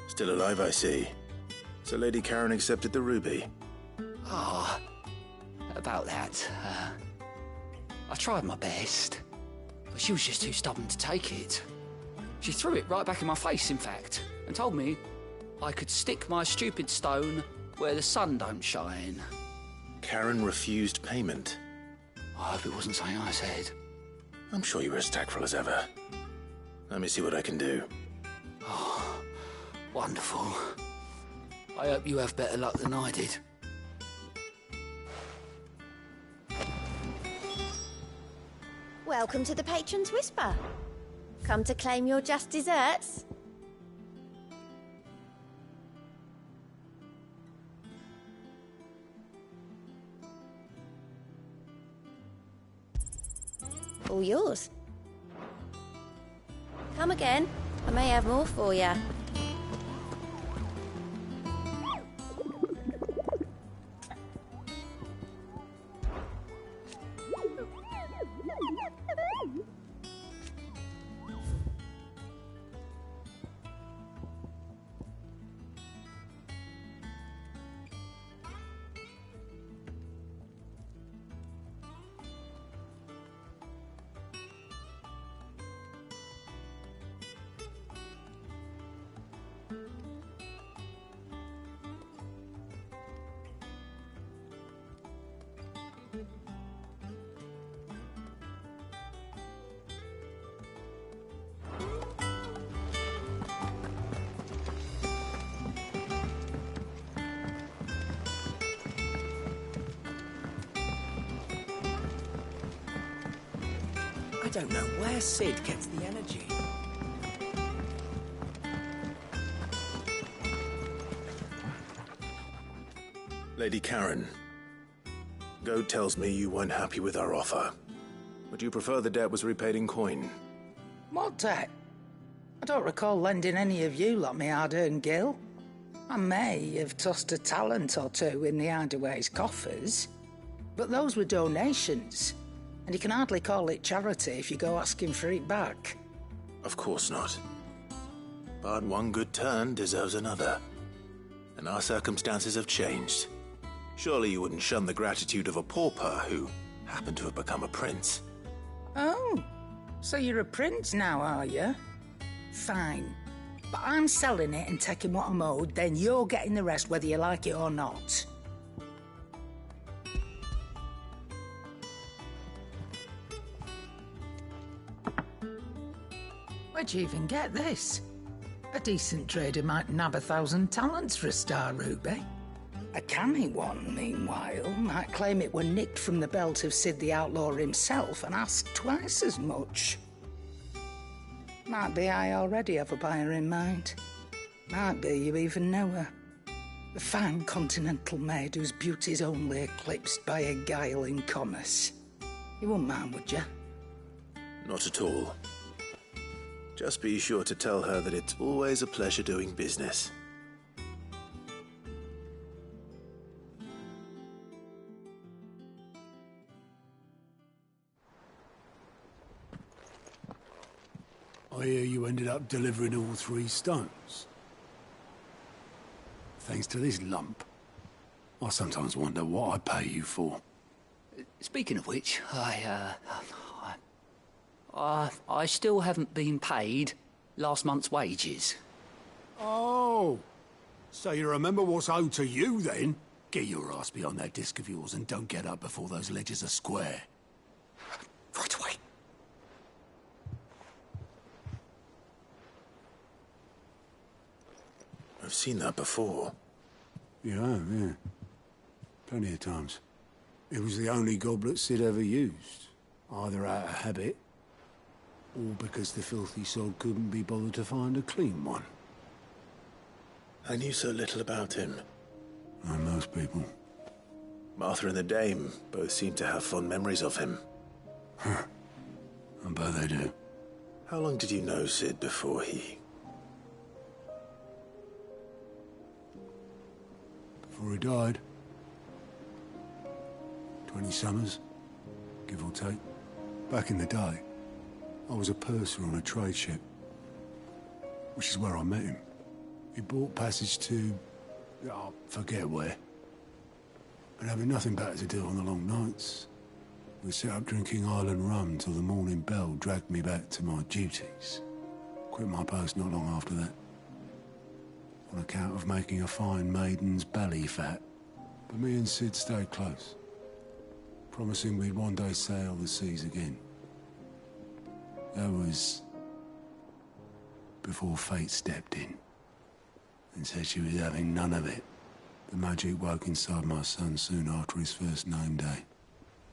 Still alive, I see. So Lady Karen accepted the ruby. Ah, about that. I tried my best, but she was just too stubborn to take it. She threw it right back in my face, in fact, and told me I could stick my stupid stone where the sun don't shine. Karen refused payment. I hope it wasn't something I said. I'm sure you were as tactful as ever. Let me see what I can do. Oh, wonderful. I hope you have better luck than I did. Welcome to the Patron's Whisper. Come to claim your just desserts? All yours. Come again. I may have more for you. I don't know where Cid gets the energy. Lady Karen, Goat tells me you weren't happy with our offer. Would you prefer the debt was repaid in coin? What debt? I don't recall lending any of you lot me hard-earned gil. I may have tossed a talent or two in the Hideaway's coffers, but those were donations, and you can hardly call it charity if you go asking for it back. Of course not. But one good turn deserves another. And our circumstances have changed. Surely you wouldn't shun the gratitude of a pauper who happened to have become a prince. Oh, so you're a prince now, are you? Fine. But I'm selling it and taking what I'm owed, then you're getting the rest whether you like it or not. Where'd you even get this? A decent trader might nab 1,000 talents for a star ruby. A canny one, meanwhile, might claim it were nicked from the belt of Sid the Outlaw himself and ask twice as much. Might be I already have a buyer in mind. Might be you even know her. A fine continental maid whose beauty's only eclipsed by a guile in commerce. You wouldn't mind, would you? Not at all. Just be sure to tell her that it's always a pleasure doing business. I hear you ended up delivering all 3 stones. Thanks to this lump. I sometimes wonder what I pay you for. Speaking of which, I still haven't been paid last month's wages. Oh, so you remember what's owed to you then? Get your ass behind that disc of yours and don't get up before those ledgers are square. Right away. I've seen that before. Yeah. Plenty of times. It was the only goblet Sid ever used. Either out of habit, or because the filthy soul couldn't be bothered to find a clean one. I knew so little about him. Like most people. Martha and the Dame both seem to have fond memories of him. Huh. I bet they do. How long did you know Sid before he... Before he died? 20 summers, give or take. Back in the day, I was a purser on a trade ship, which is where I met him. He bought passage to... I forget where. But having nothing better to do on the long nights, we set up drinking island rum till the morning bell dragged me back to my duties. Quit my post not long after that, on account of making a fine maiden's belly fat. But me and Sid stayed close, promising we'd one day sail the seas again. That was before fate stepped in and said she was having none of it. The magic woke inside my son soon after his first name day,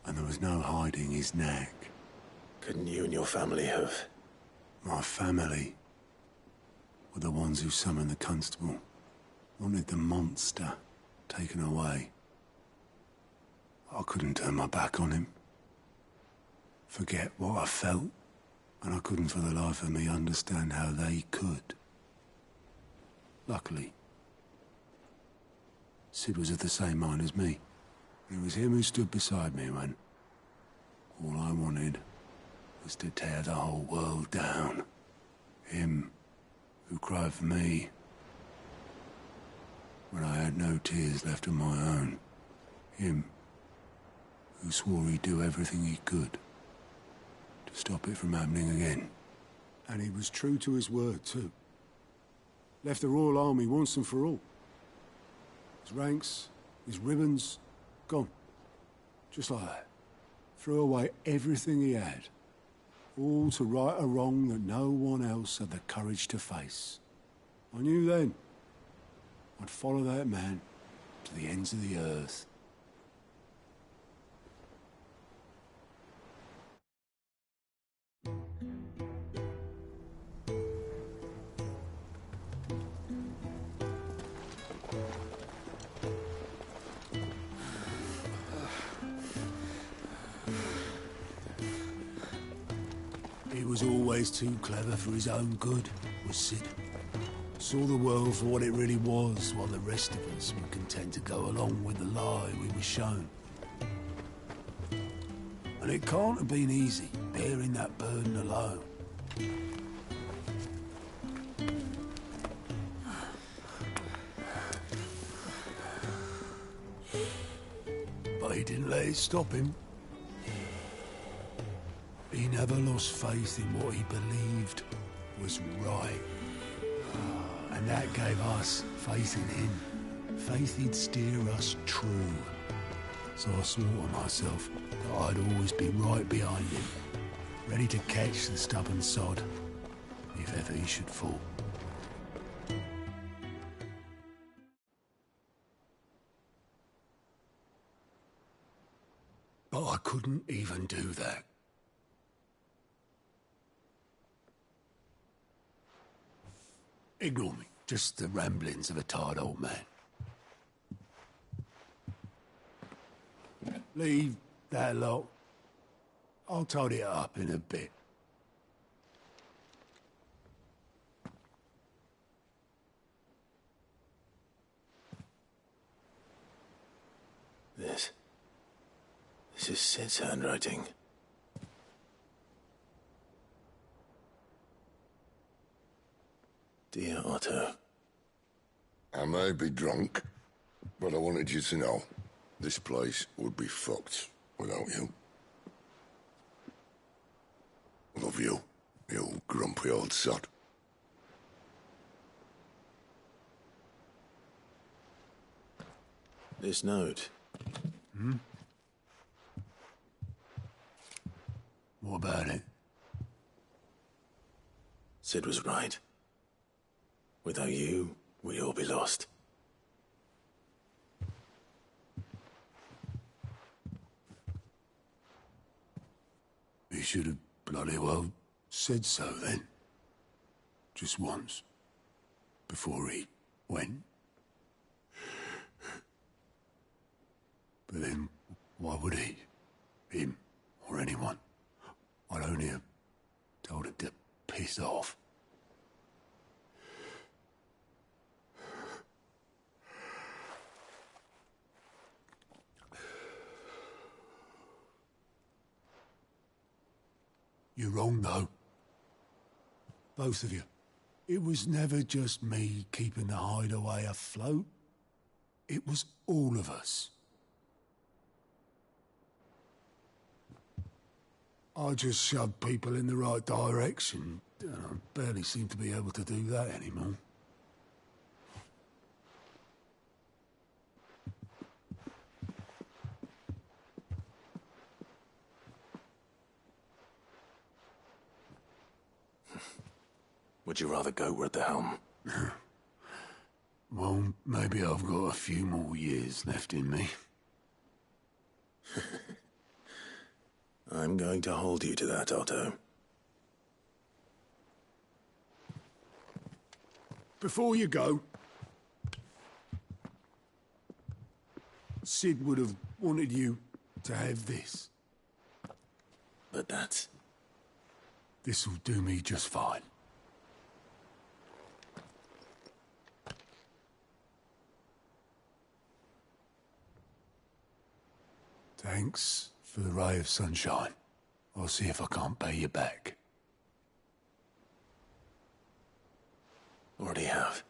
and there was no hiding his knack. Couldn't you and your family have... My family were the ones who summoned the constable, wanted the monster taken away. I couldn't turn my back on him, forget what I felt, and I couldn't for the life of me understand how they could. Luckily, Sid was of the same mind as me. It was him who stood beside me when all I wanted was to tear the whole world down. Him who cried for me when I had no tears left of my own. Him who swore he'd do everything he could to stop it from happening again. And he was true to his word, too. Left the Royal Army once and for all. His ranks, his ribbons, gone. Just like that. Threw away everything he had. All to right a wrong that no one else had the courage to face. I knew then I'd follow that man to the ends of the earth. He was always too clever for his own good, was Sid. Saw the world for what it really was, while the rest of us were content to go along with the lie we were shown. And it can't have been easy, bearing that burden alone. But he didn't let it stop him. He never lost faith in what he believed was right. And that gave us faith in him. Faith he'd steer us true. So I swore to myself that I'd always be right behind him, ready to catch the stubborn sod, if ever he should fall. But I couldn't even do that. Ignore me. Just the ramblings of a tired old man. Leave that lot. I'll tidy it up in a bit. This is Sid's handwriting. Dear Otto. I may be drunk, but I wanted you to know this place would be fucked without you. Love you, you grumpy old sod. This note. What about it? Sid was right. Without you, we'd all be lost. He should have bloody well said so then. Just once. Before he went. But then, why would he? Him, or anyone? I'd only have told him to piss off. You're wrong, though. Both of you. It was never just me keeping the hideaway afloat. It was all of us. I just shoved people in the right direction. And I barely seem to be able to do that anymore. Would you rather go at the helm? Well, maybe I've got a few more years left in me. I'm going to hold you to that, Otto. Before you go, Sid would have wanted you to have this. But that's... This'll do me just fine. Thanks for the ray of sunshine. I'll see if I can't pay you back. Already have.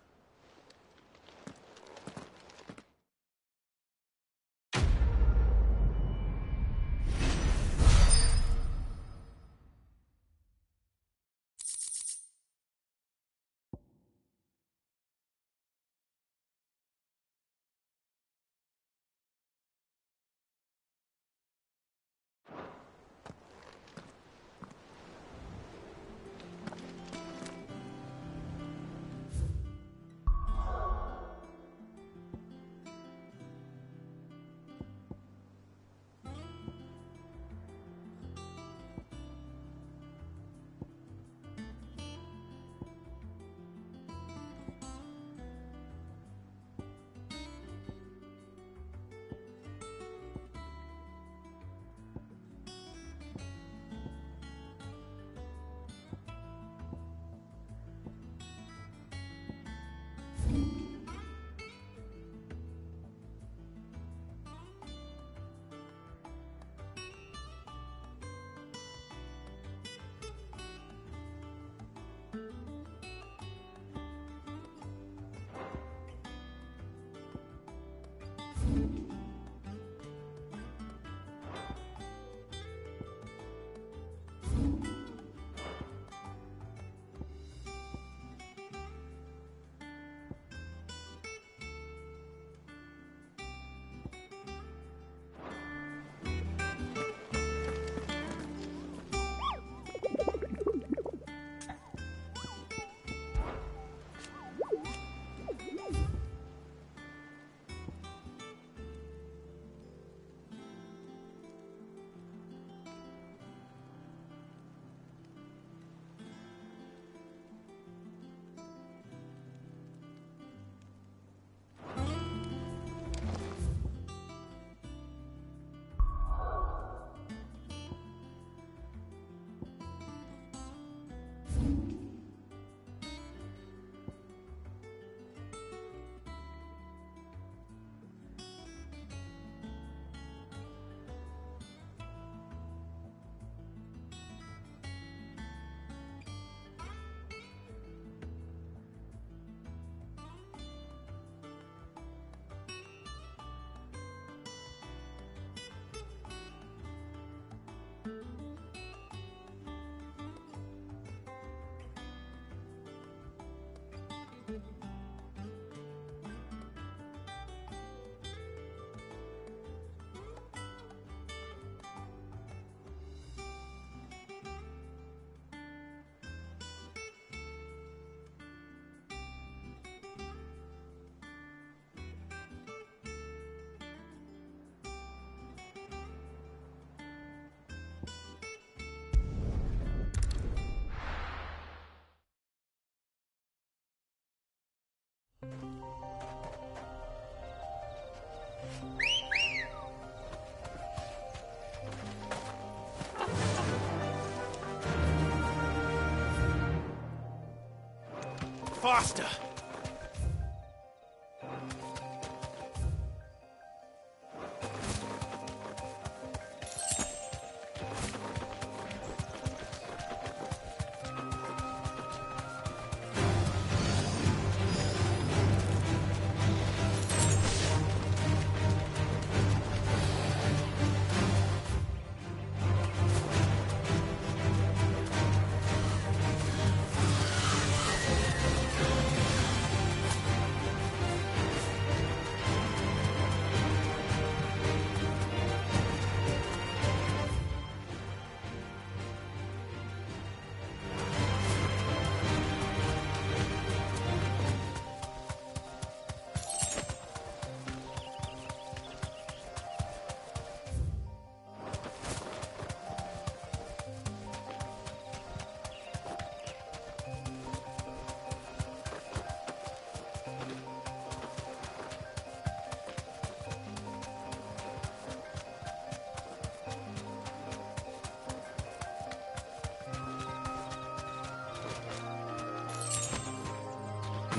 Faster!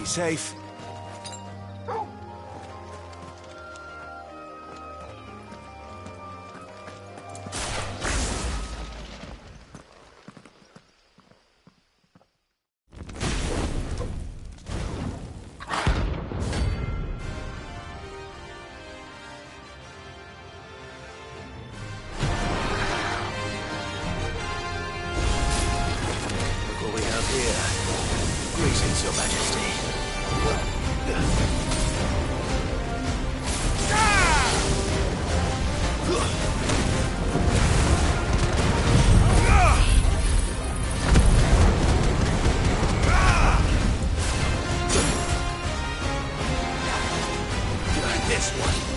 Be safe. Look what we have here. Greetings, Your Majesty. This one.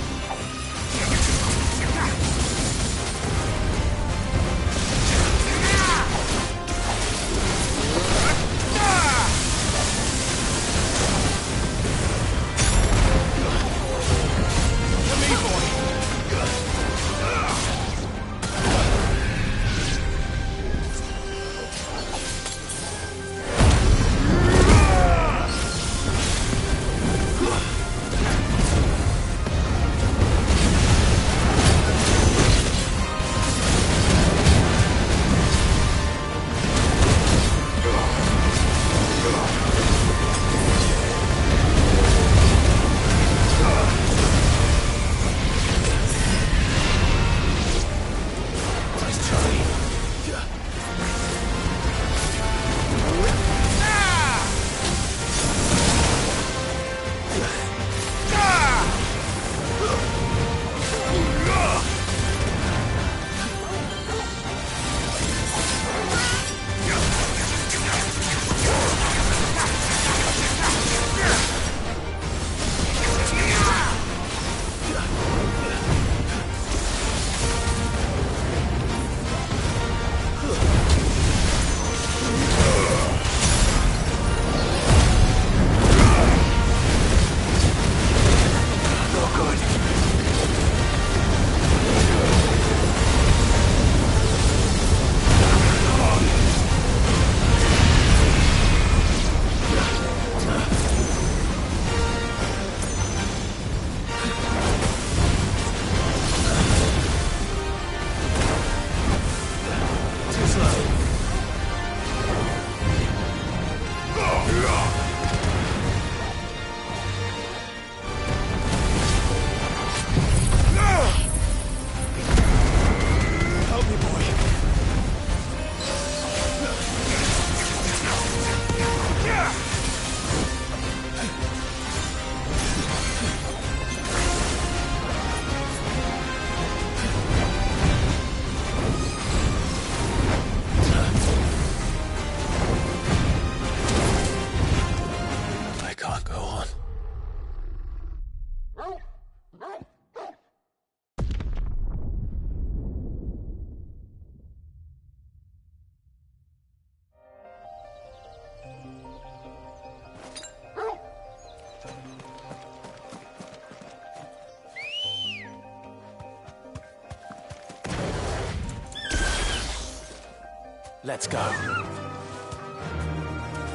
Let's go.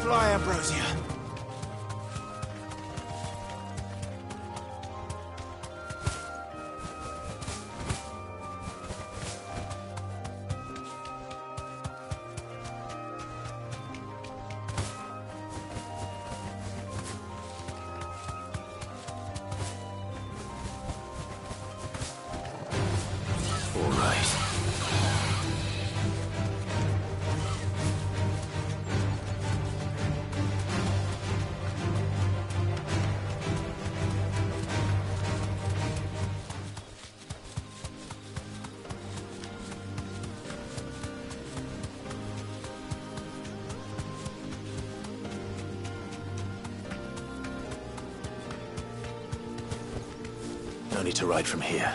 Fly, Ambrosia. All right. No need to ride from here.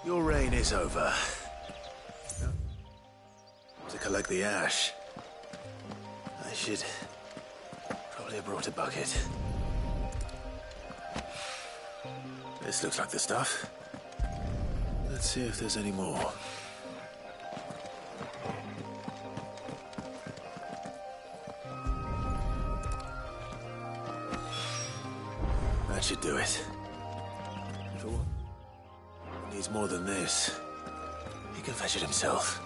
Your reign is over. To collect the ash, I should probably have brought a bucket. This looks like the stuff. Let's see if there's any more. do it. If it needs more than this, he can fetch it himself.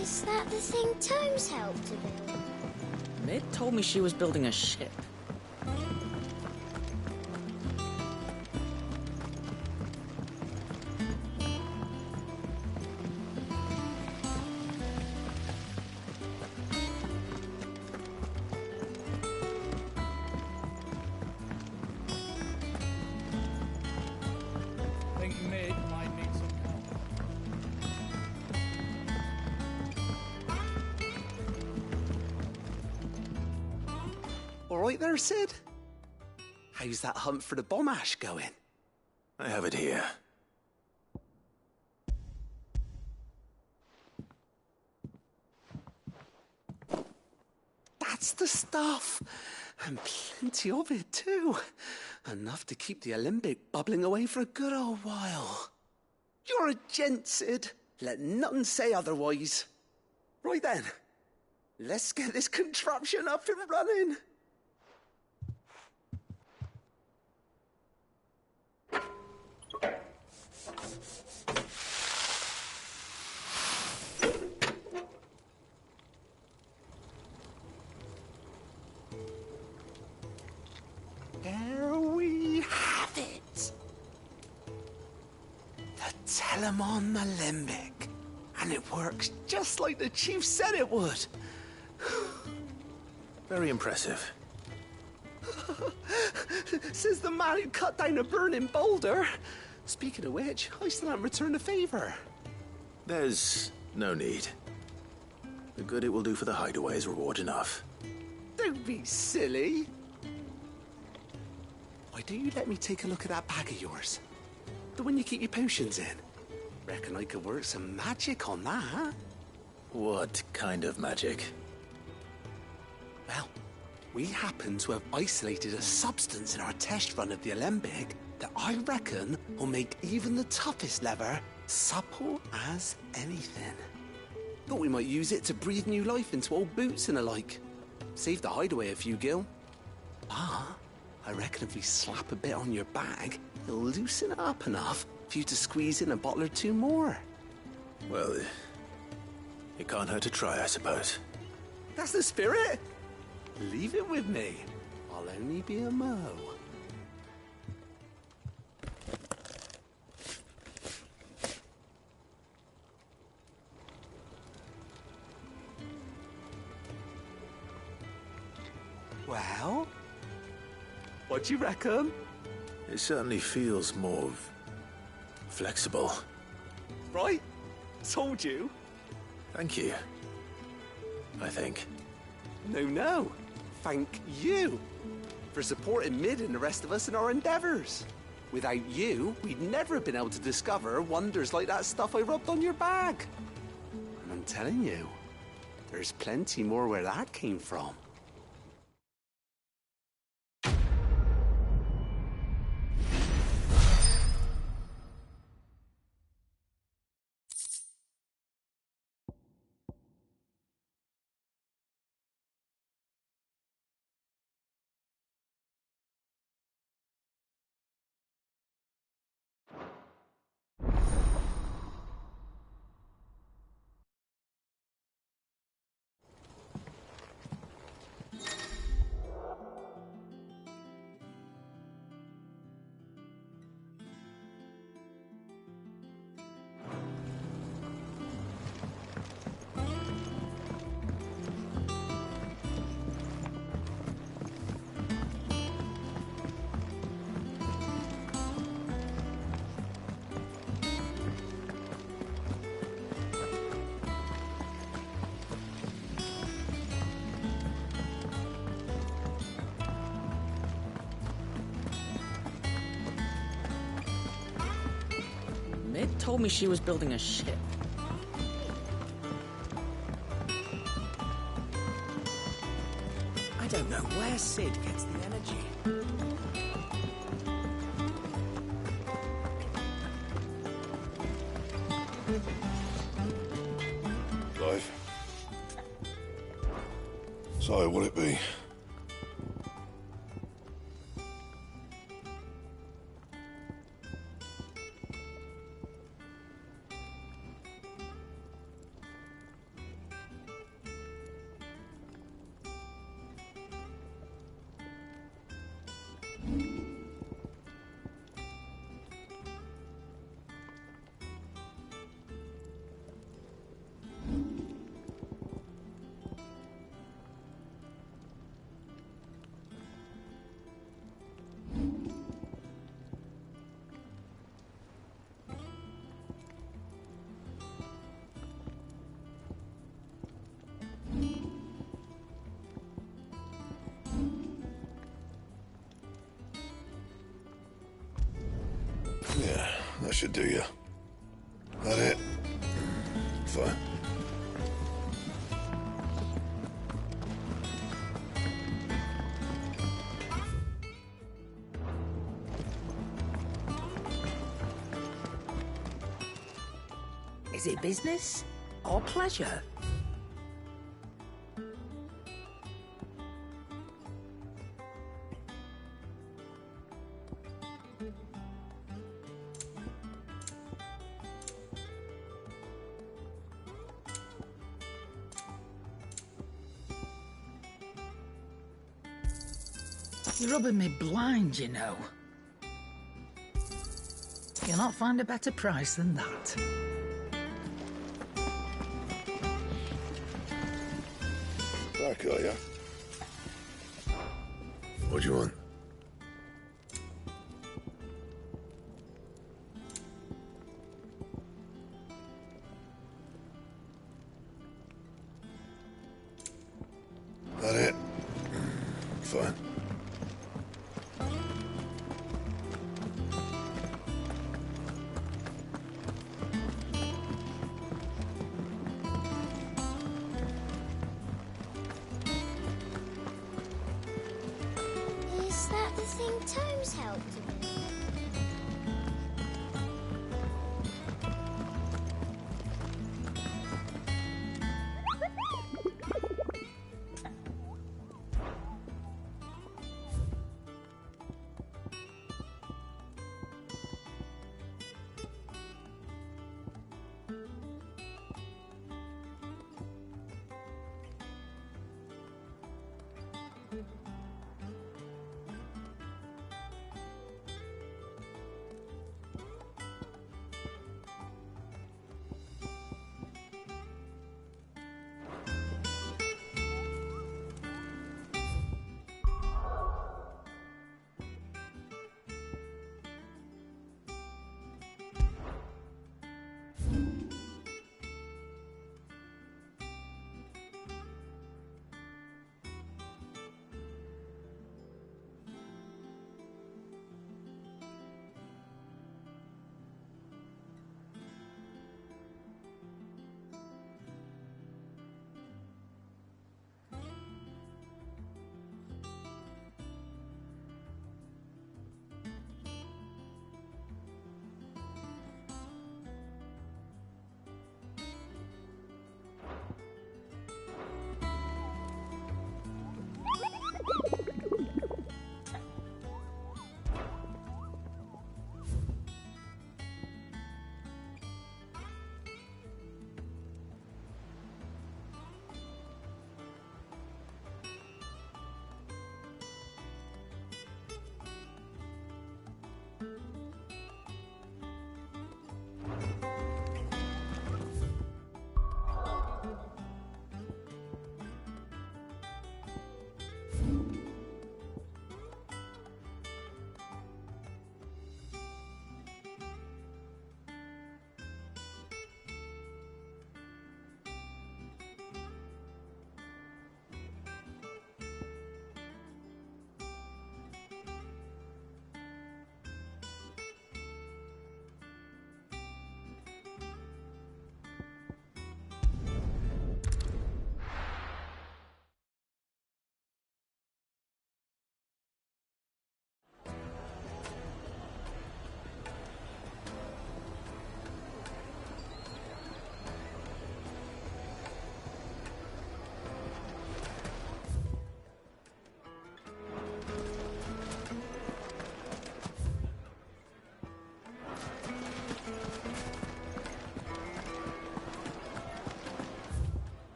Is that the thing Tomes helped to build? Mid told me she was building a ship. Think Mid might need some help. All right there, Sid? How's that hunt for the bomb ash going? I have it here. That's the stuff. And plenty of it, too. Enough to keep the alembic bubbling away for a good old while. You're a gent, Sid. Let none say otherwise. Right then. Let's get this contraption up and running. There we have it. The Telemon Alembic. And it works just like the chief said it would. Very impressive. Says the man who cut down a burning boulder. Speaking of which, I still haven't returned the favor. There's no need. The good it will do for the hideaway is reward enough. Don't be silly. Why don't you let me take a look at that bag of yours? The one you keep your potions in. Reckon I could work some magic on that. What kind of magic? Well, we happen to have isolated a substance in our test run of the Alembic that I reckon will make even the toughest leather supple as anything. Thought we might use it to breathe new life into old boots and the like. Save the hideaway a few gil. Ah, I reckon if we slap a bit on your bag, it'll loosen it up enough for you to squeeze in a bottle or two more. Well, it can't hurt to try, I suppose. That's the spirit. Leave it with me. I'll only be a mo. Well, what do you reckon? It certainly feels more flexible. Right? Told you. Thank you. I think. No. Thank you for supporting Mid and the rest of us in our endeavors. Without you, we'd never have been able to discover wonders like that stuff I rubbed on your bag. And I'm telling you, there's plenty more where that came from. Mid told me she was building a ship. I don't know. where Sid gets the energy. Clive? So, will it be? Yeah, that should do you. That it? Fine. Is it business or pleasure? You're rubbing me blind, you know. You'll not find a better price than that. Back, are ya? What do you want? That it? Fine. Is that the thing Tomes helped with?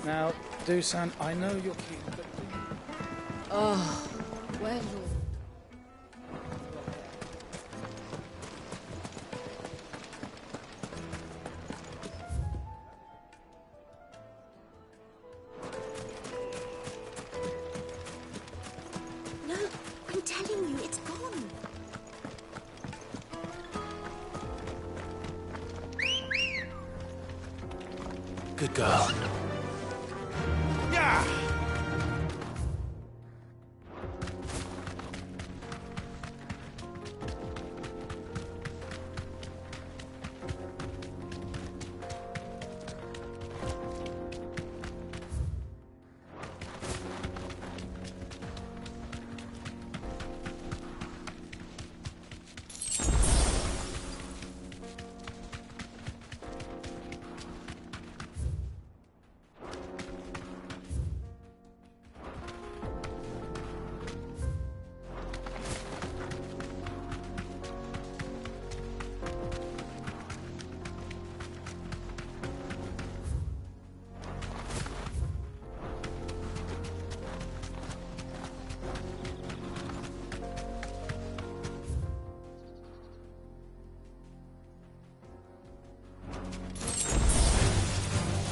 Now, Dusan, I know you're keen, but... Oh, well... No, I'm telling you, it's gone. Good girl. Yeah!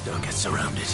Don't get surrounded.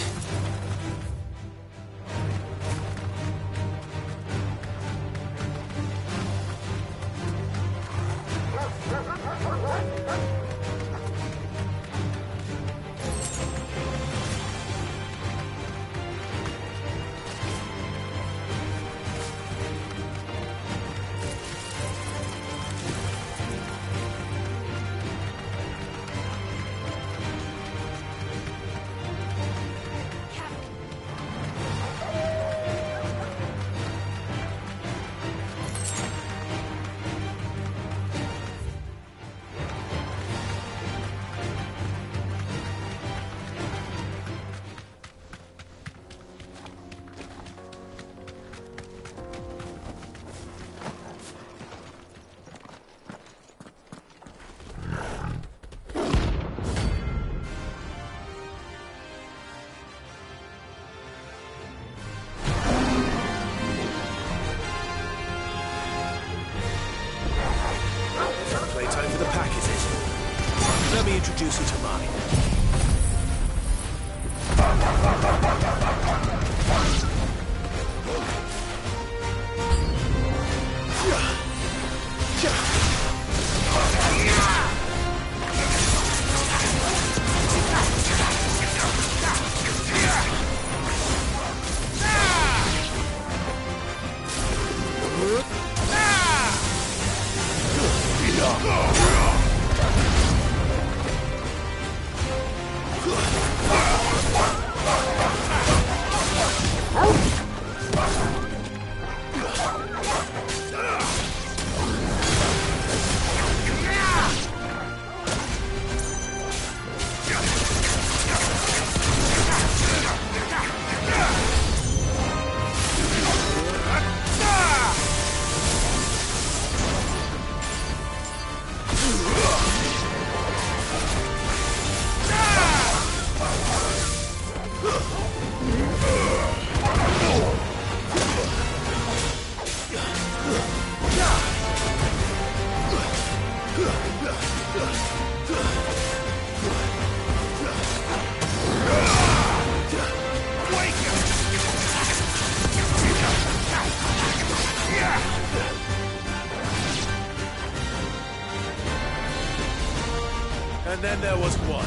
Playtime for the pack, is it? Let me introduce you to mine. And then there was one.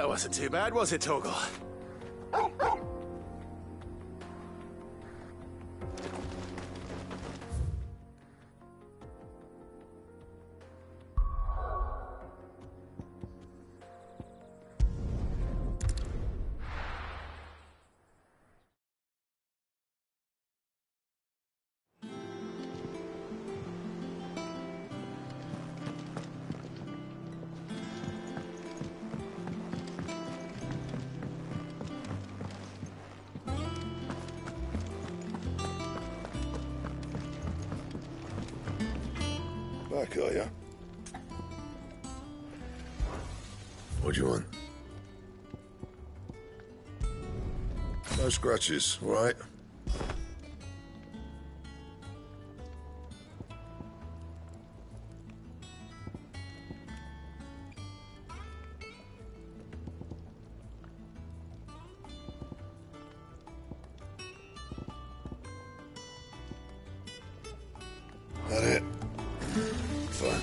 That wasn't too bad, was it, Torgal? Back, are ya? What do you want? No scratches, all right? That it? Fine.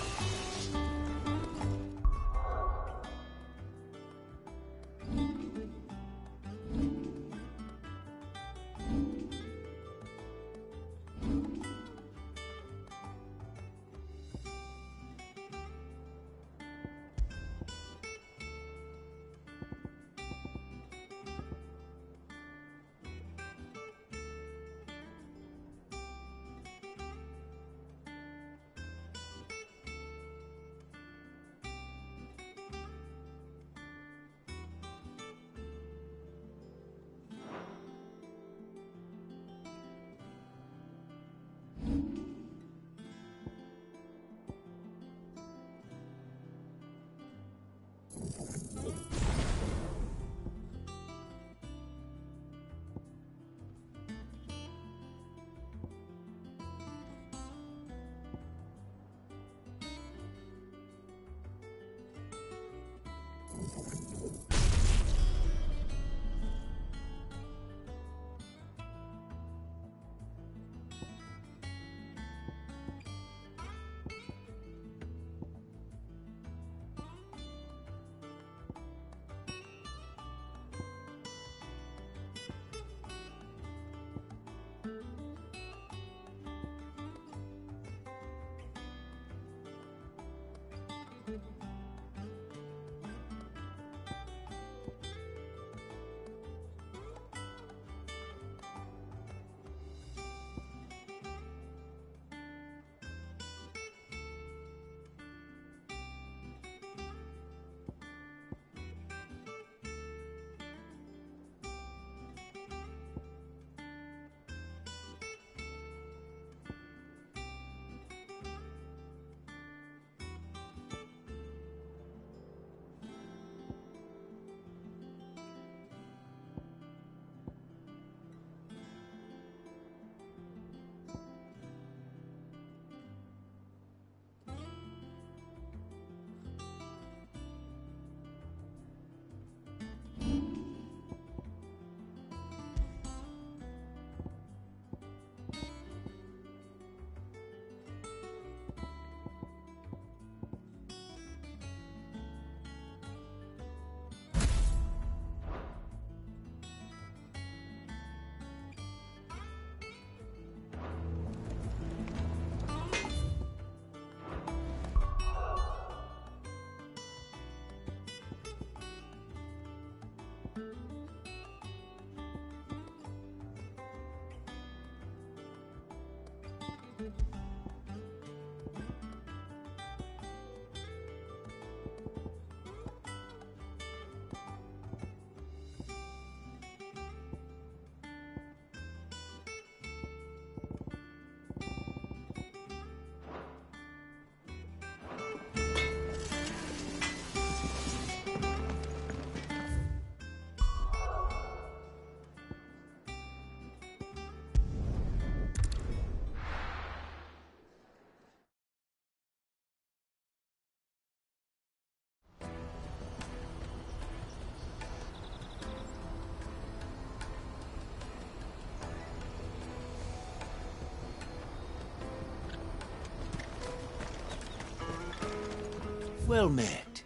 Well met.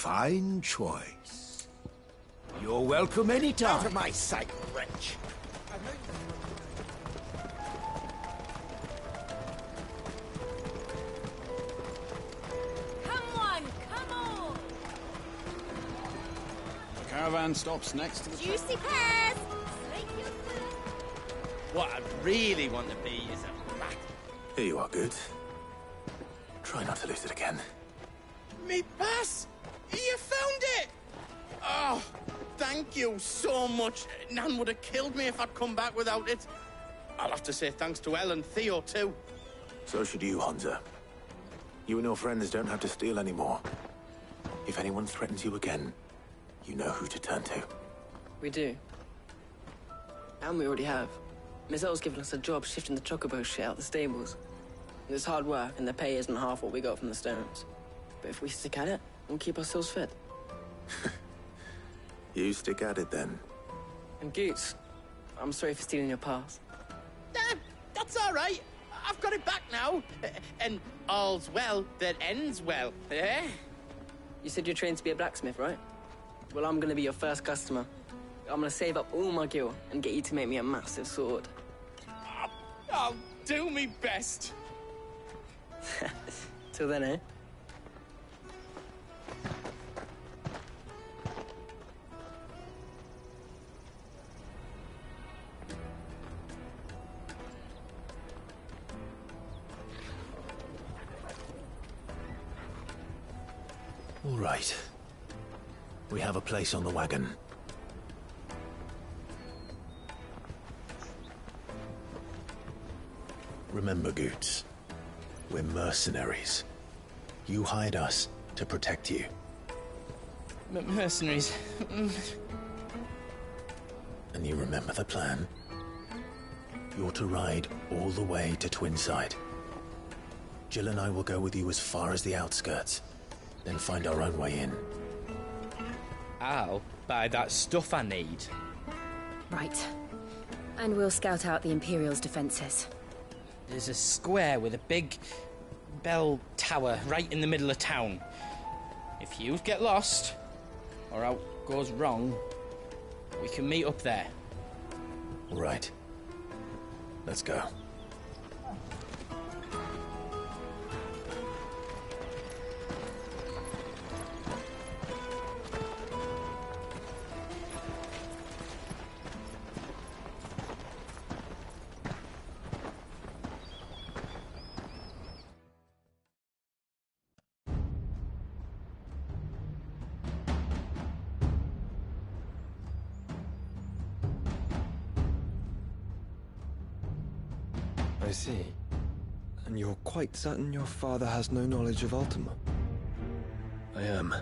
fine choice. You're welcome anytime. Out of my sight, wretch. Come on, come on! The caravan stops next to the... Juicy pears! What I really want to be is a rat. Here you are, Good. Try not to lose it again. Me pass! You found it! Oh, thank you so much. Nan would have killed me if I'd come back without it. I'll have to say thanks to Elle and Theo, too. So should you, Hansa. You and your friends don't have to steal anymore. If anyone threatens you again, you know who to turn to. We do. And we already have. Miss L's given us a job shifting the chocobo shit out the stables. It's hard work, and the pay isn't half what we got from the Stones. But if we stick at it, we'll keep ourselves fit. You stick at it, then. And Goots, I'm sorry for stealing your pass. That's all right. I've got it back now. And all's well that ends well, eh? You said you're trained to be a blacksmith, right? Well, I'm gonna be your first customer. I'm gonna save up all my gil and get you to make me a massive sword. I'll do me best. Till then, eh? All right. We have a place on the wagon. Remember, Goots, we're mercenaries. You hired us to protect you. Mercenaries. And you remember the plan? You're to ride all the way to Twinside. Jill and I will go with you as far as the outskirts, then find our own way in. I'll buy that stuff I need. Right. And we'll scout out the Imperial's defenses. There's a square with a big bell tower right in the middle of town. If you get lost, or out goes wrong, we can meet up there. All right. Let's go. I see. And you're quite certain your father has no knowledge of Ultima? I am.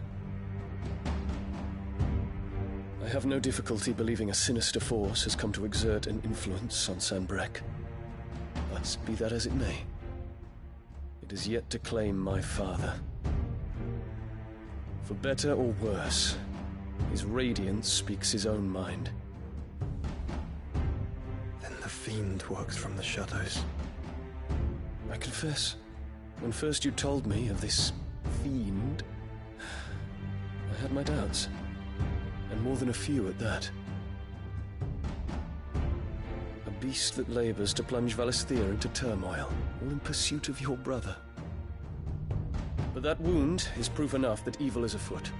I have no difficulty believing a sinister force has come to exert an influence on Sanbreque. But be that as it may, it is yet to claim my father. For better or worse, his radiance speaks his own mind. Then the fiend works from the shadows. I confess, when first you told me of this fiend, I had my doubts, and more than a few at that. A beast that labors to plunge Valisthea into turmoil, all in pursuit of your brother. But that wound is proof enough that evil is afoot.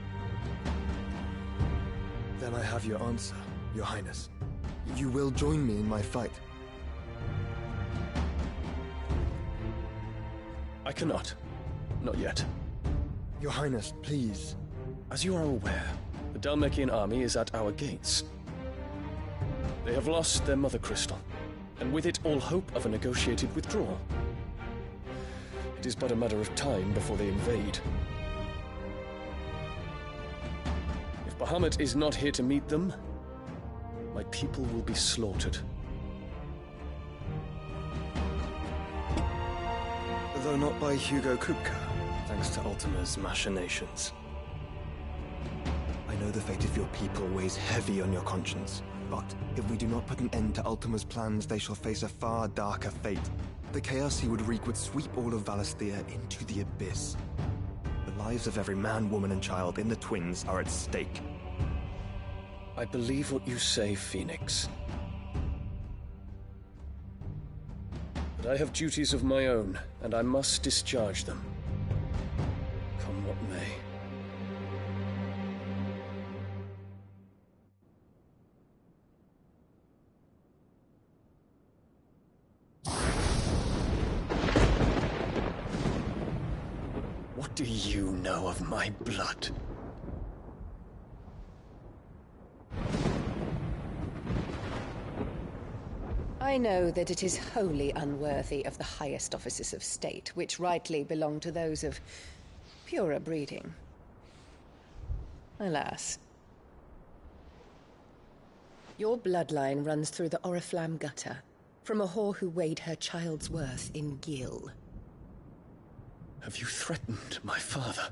Then I have your answer, Your Highness. You will join me in my fight. I cannot. Not yet. Your Highness, please. As you are aware, the Dhalmekian army is at our gates. They have lost their mother crystal, and with it all hope of a negotiated withdrawal. It is but a matter of time before they invade. If Bahamut is not here to meet them, my people will be slaughtered. Though not by Hugo Kupka, thanks to Ultima's machinations. I know the fate of your people weighs heavy on your conscience, but if we do not put an end to Ultima's plans, they shall face a far darker fate. The chaos he would wreak would sweep all of Valisthea into the abyss. The lives of every man, woman, and child in the Twins are at stake. I believe what you say, Phoenix. But I have duties of my own, and I must discharge them. Come what may. What do you know of my blood? I know that it is wholly unworthy of the highest offices of state, which rightly belong to those of purer breeding. Alas. Your bloodline runs through the Oriflamme gutter, from a whore who weighed her child's worth in Gil. Have you threatened my father?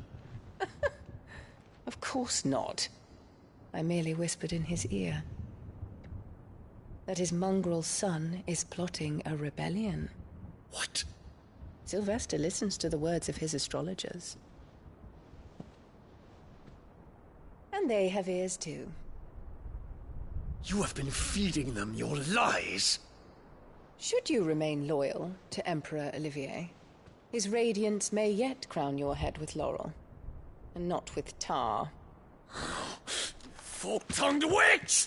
Of course not. I merely whispered in his ear that his mongrel son is plotting a rebellion. What? Sylvester listens to the words of his astrologers. And they have ears too. You have been feeding them your lies! Should you remain loyal to Emperor Olivier, his radiance may yet crown your head with laurel, and not with tar. Fork-tongued witch!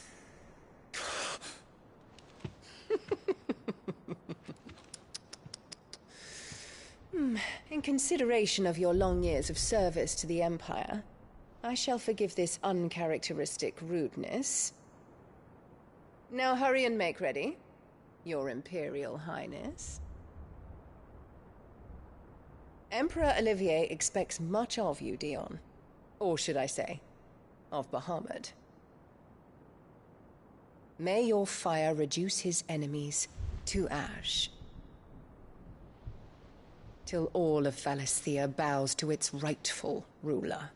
In consideration of your long years of service to the Empire, I shall forgive this uncharacteristic rudeness. Now hurry and make ready, Your Imperial Highness. Emperor Olivier expects much of you, Dion. Or should I say, of Bahamut. May your fire reduce his enemies to ash, till all of Valisthea bows to its rightful ruler.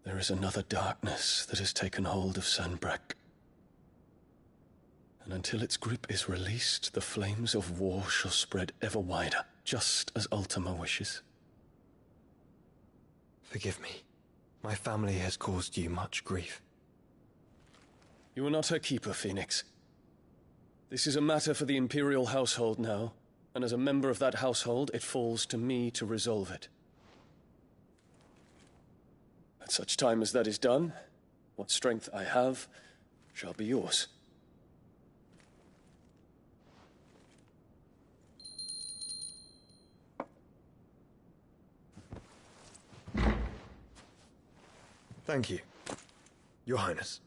There is another darkness that has taken hold of Sanbreque. And until its grip is released, the flames of war shall spread ever wider, just as Ultima wishes. Forgive me. My family has caused you much grief. You are not her keeper, Phoenix. This is a matter for the Imperial household now, and as a member of that household, it falls to me to resolve it. At such time as that is done, what strength I have shall be yours. Thank you, Your Highness.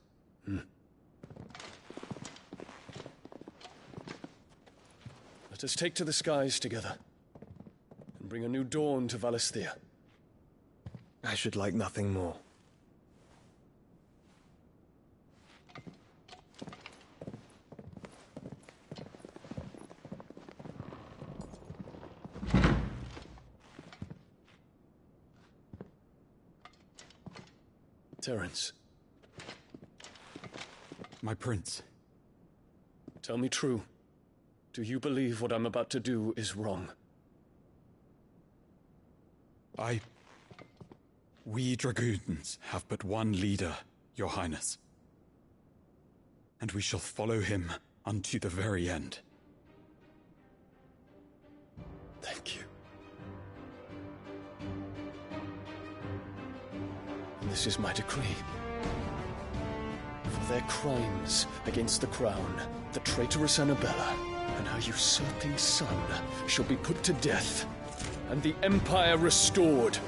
Let us take to the skies together, and bring a new dawn to Valisthea. I should like nothing more. Terence. My prince. Tell me true. Do you believe what I'm about to do is wrong? We dragoons have but one leader, Your Highness. And we shall follow him unto the very end. Thank you. And this is my decree. For their crimes against the crown, the traitorous Annabella and her usurping son shall be put to death, and the Empire restored.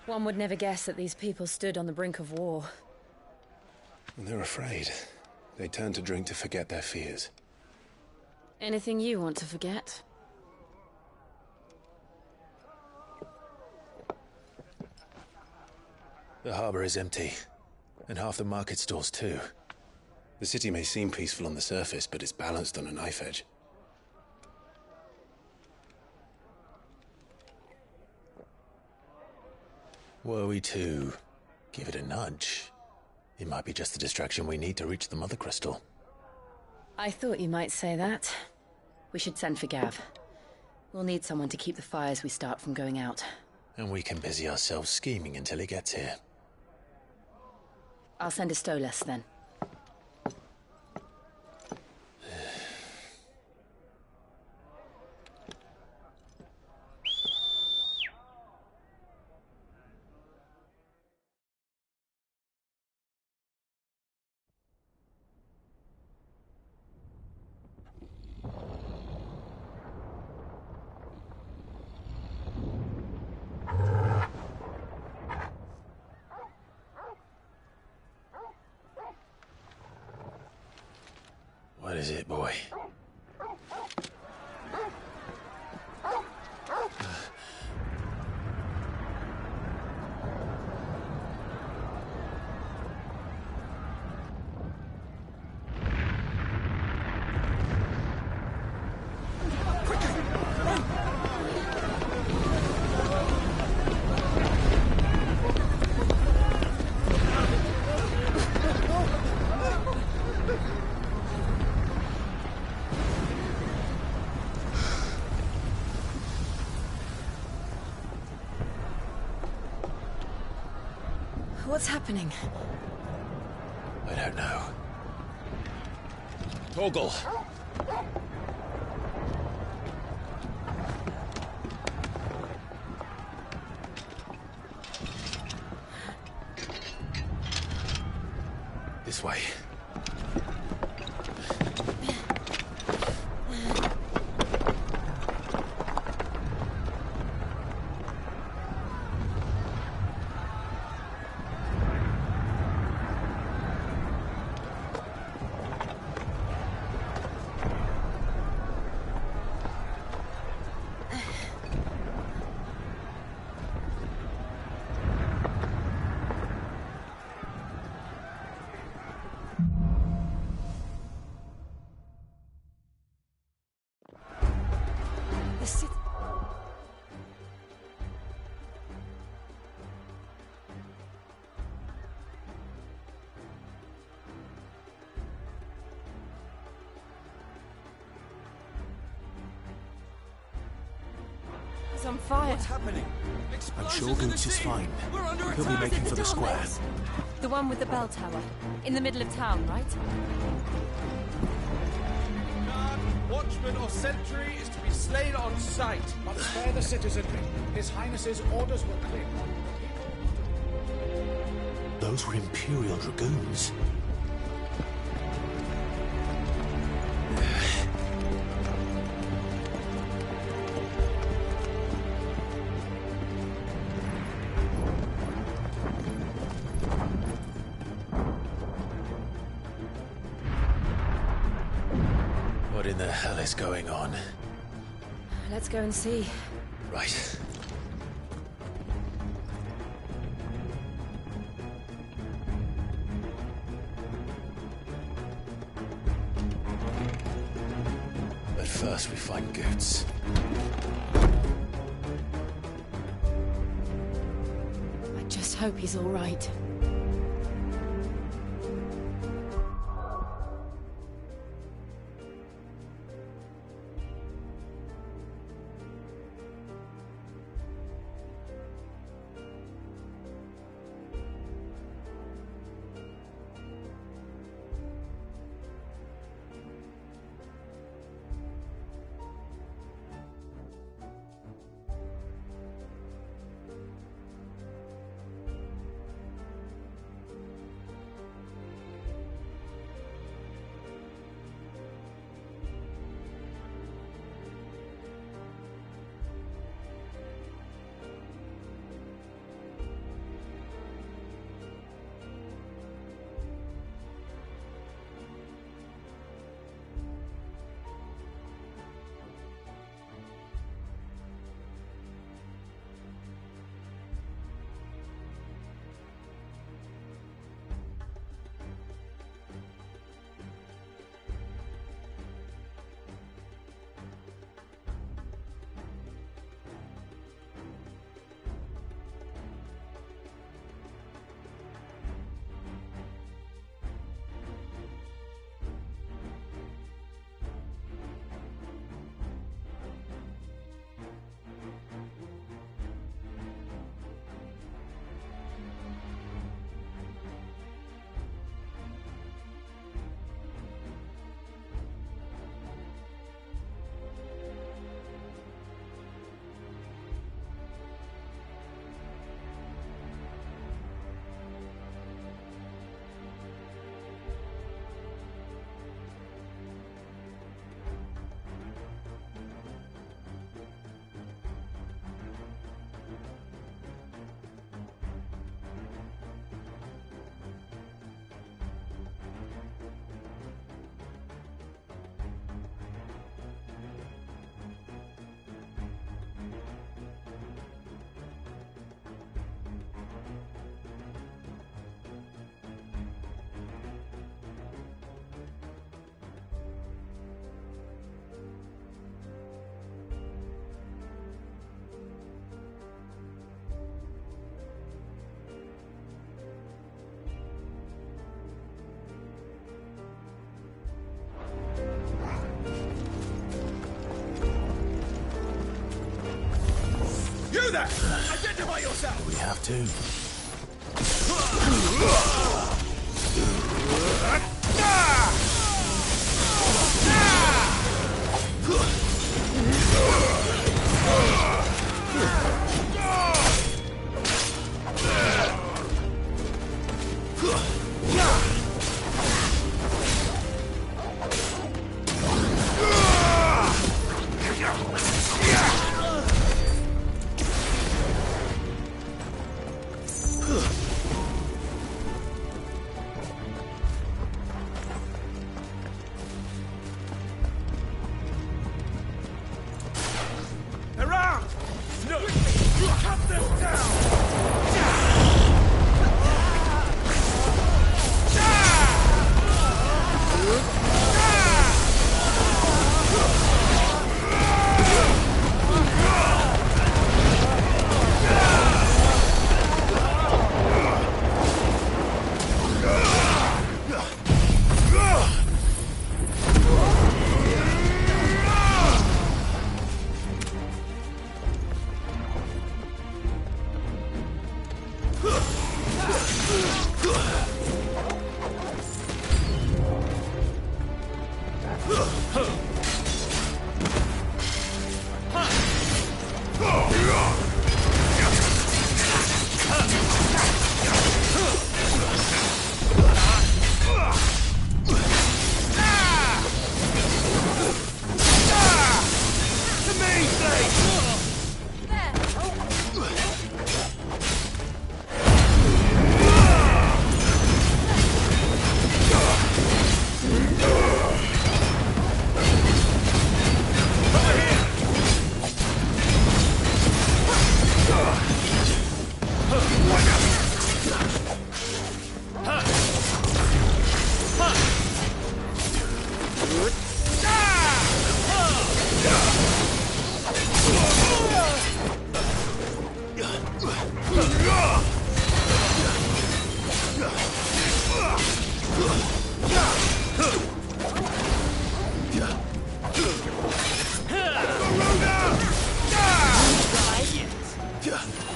One would never guess that these people stood on the brink of war. And they're afraid. They turn to drink to forget their fears. Anything you want to forget? The harbor is empty, and half the market stalls too. The city may seem peaceful on the surface, but it's balanced on a knife edge. Were we to give it a nudge, it might be just the distraction we need to reach the Mother Crystal. I thought you might say that. We should send for Gav. We'll need someone to keep the fires we start from going out. And we can busy ourselves scheming until he gets here. I'll send a Stolas then. What is it, boy? What's happening? I don't know. Torgal! This way. It's on fire. What's happening? I'm sure Goots is fine. He'll be making for the square. The one with the bell tower. In the middle of town, right? Guard, watchman or sentry is to be slain on sight. But spare the citizenry. His Highness's orders were clear. Those were Imperial Dragoons. What in the hell is going on? Let's go and see. Right. But first we find Goots. I just hope he's all right. Do that! Identify yourself! We have to. Around! No! Cut them down!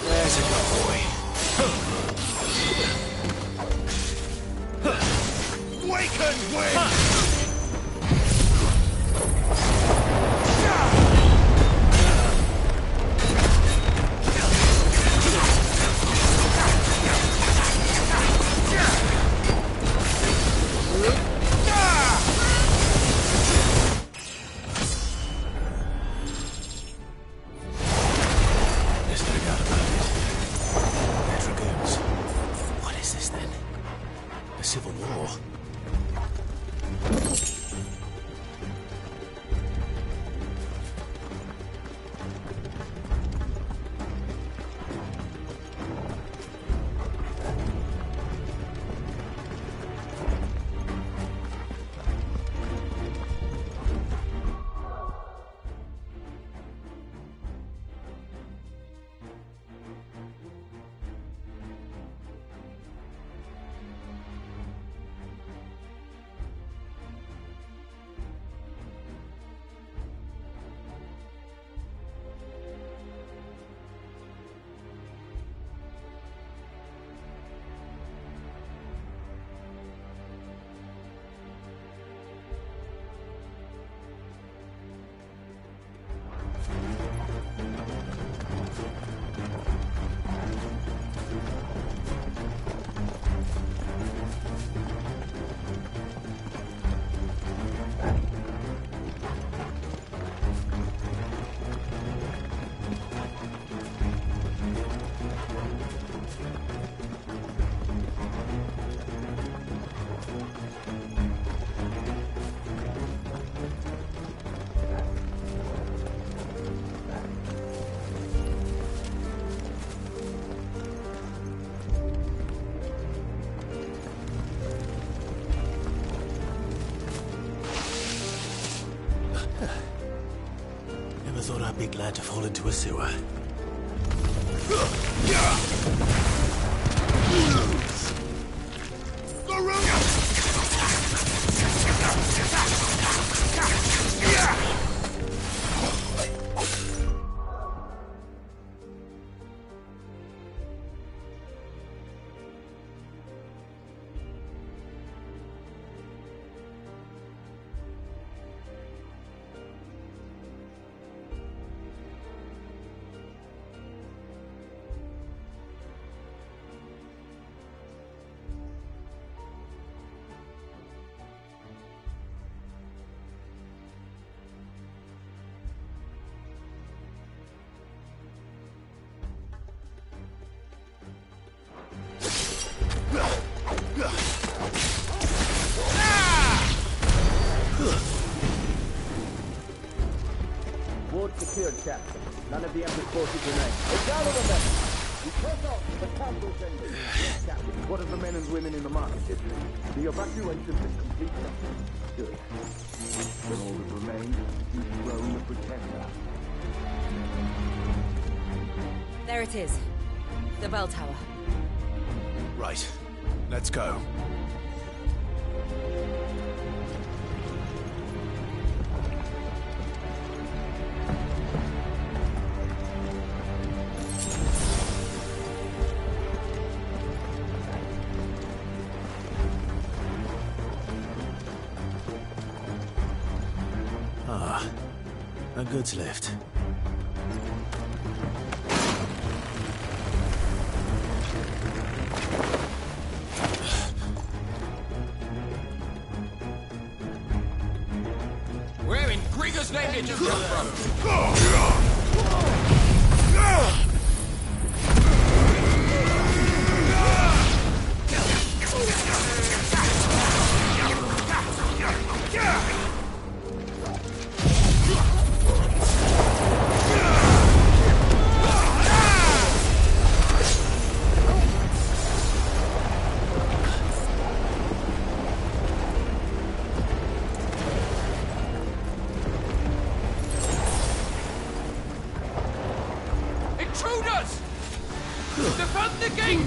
There's a good boy. Waken wind! Civil War. Never thought I'd be glad to fall into a sewer. cleared, Captain. None of the Emperor's forces remain. Gather the men! We press on to the council's ending. Yes, Captain. What of the men and women in the market district? The evacuation is complete. Good. Then all that remains is Rome the Pretender. There it is. The bell tower. Right. Let's go. Ah, a goods lift. Where in Grieger's name did you come from? Intruders! Defend the gate!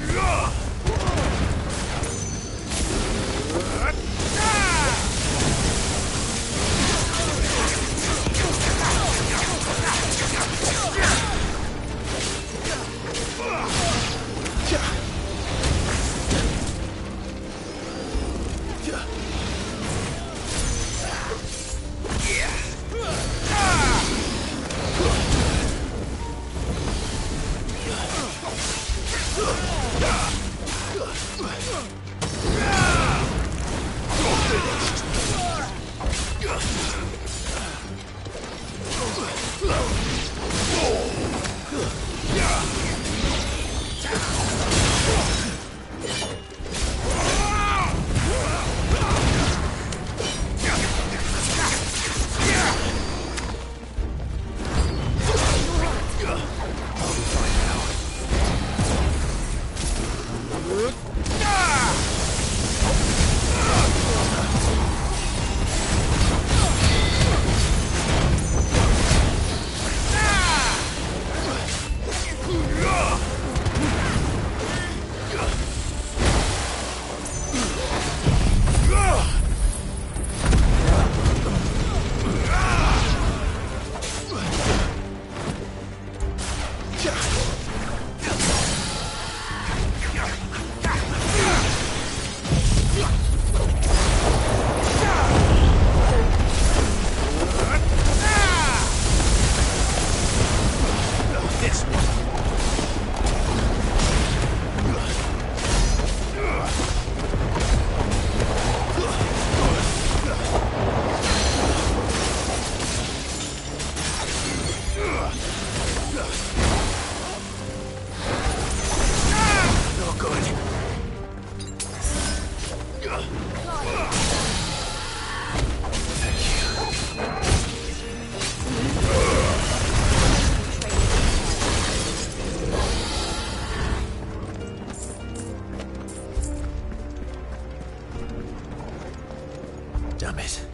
Damn it.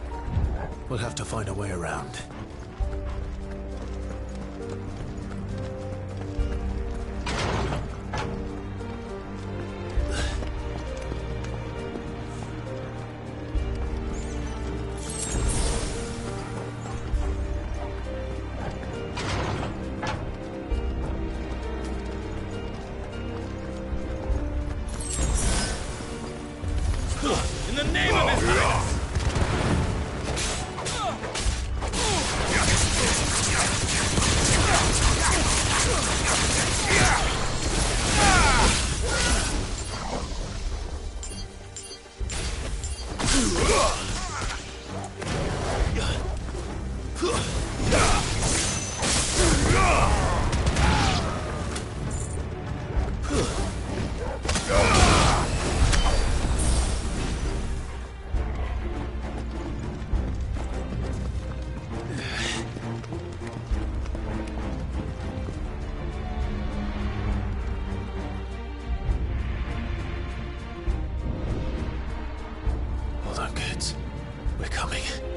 We'll have to find a way around. In the name of His Highness! coming.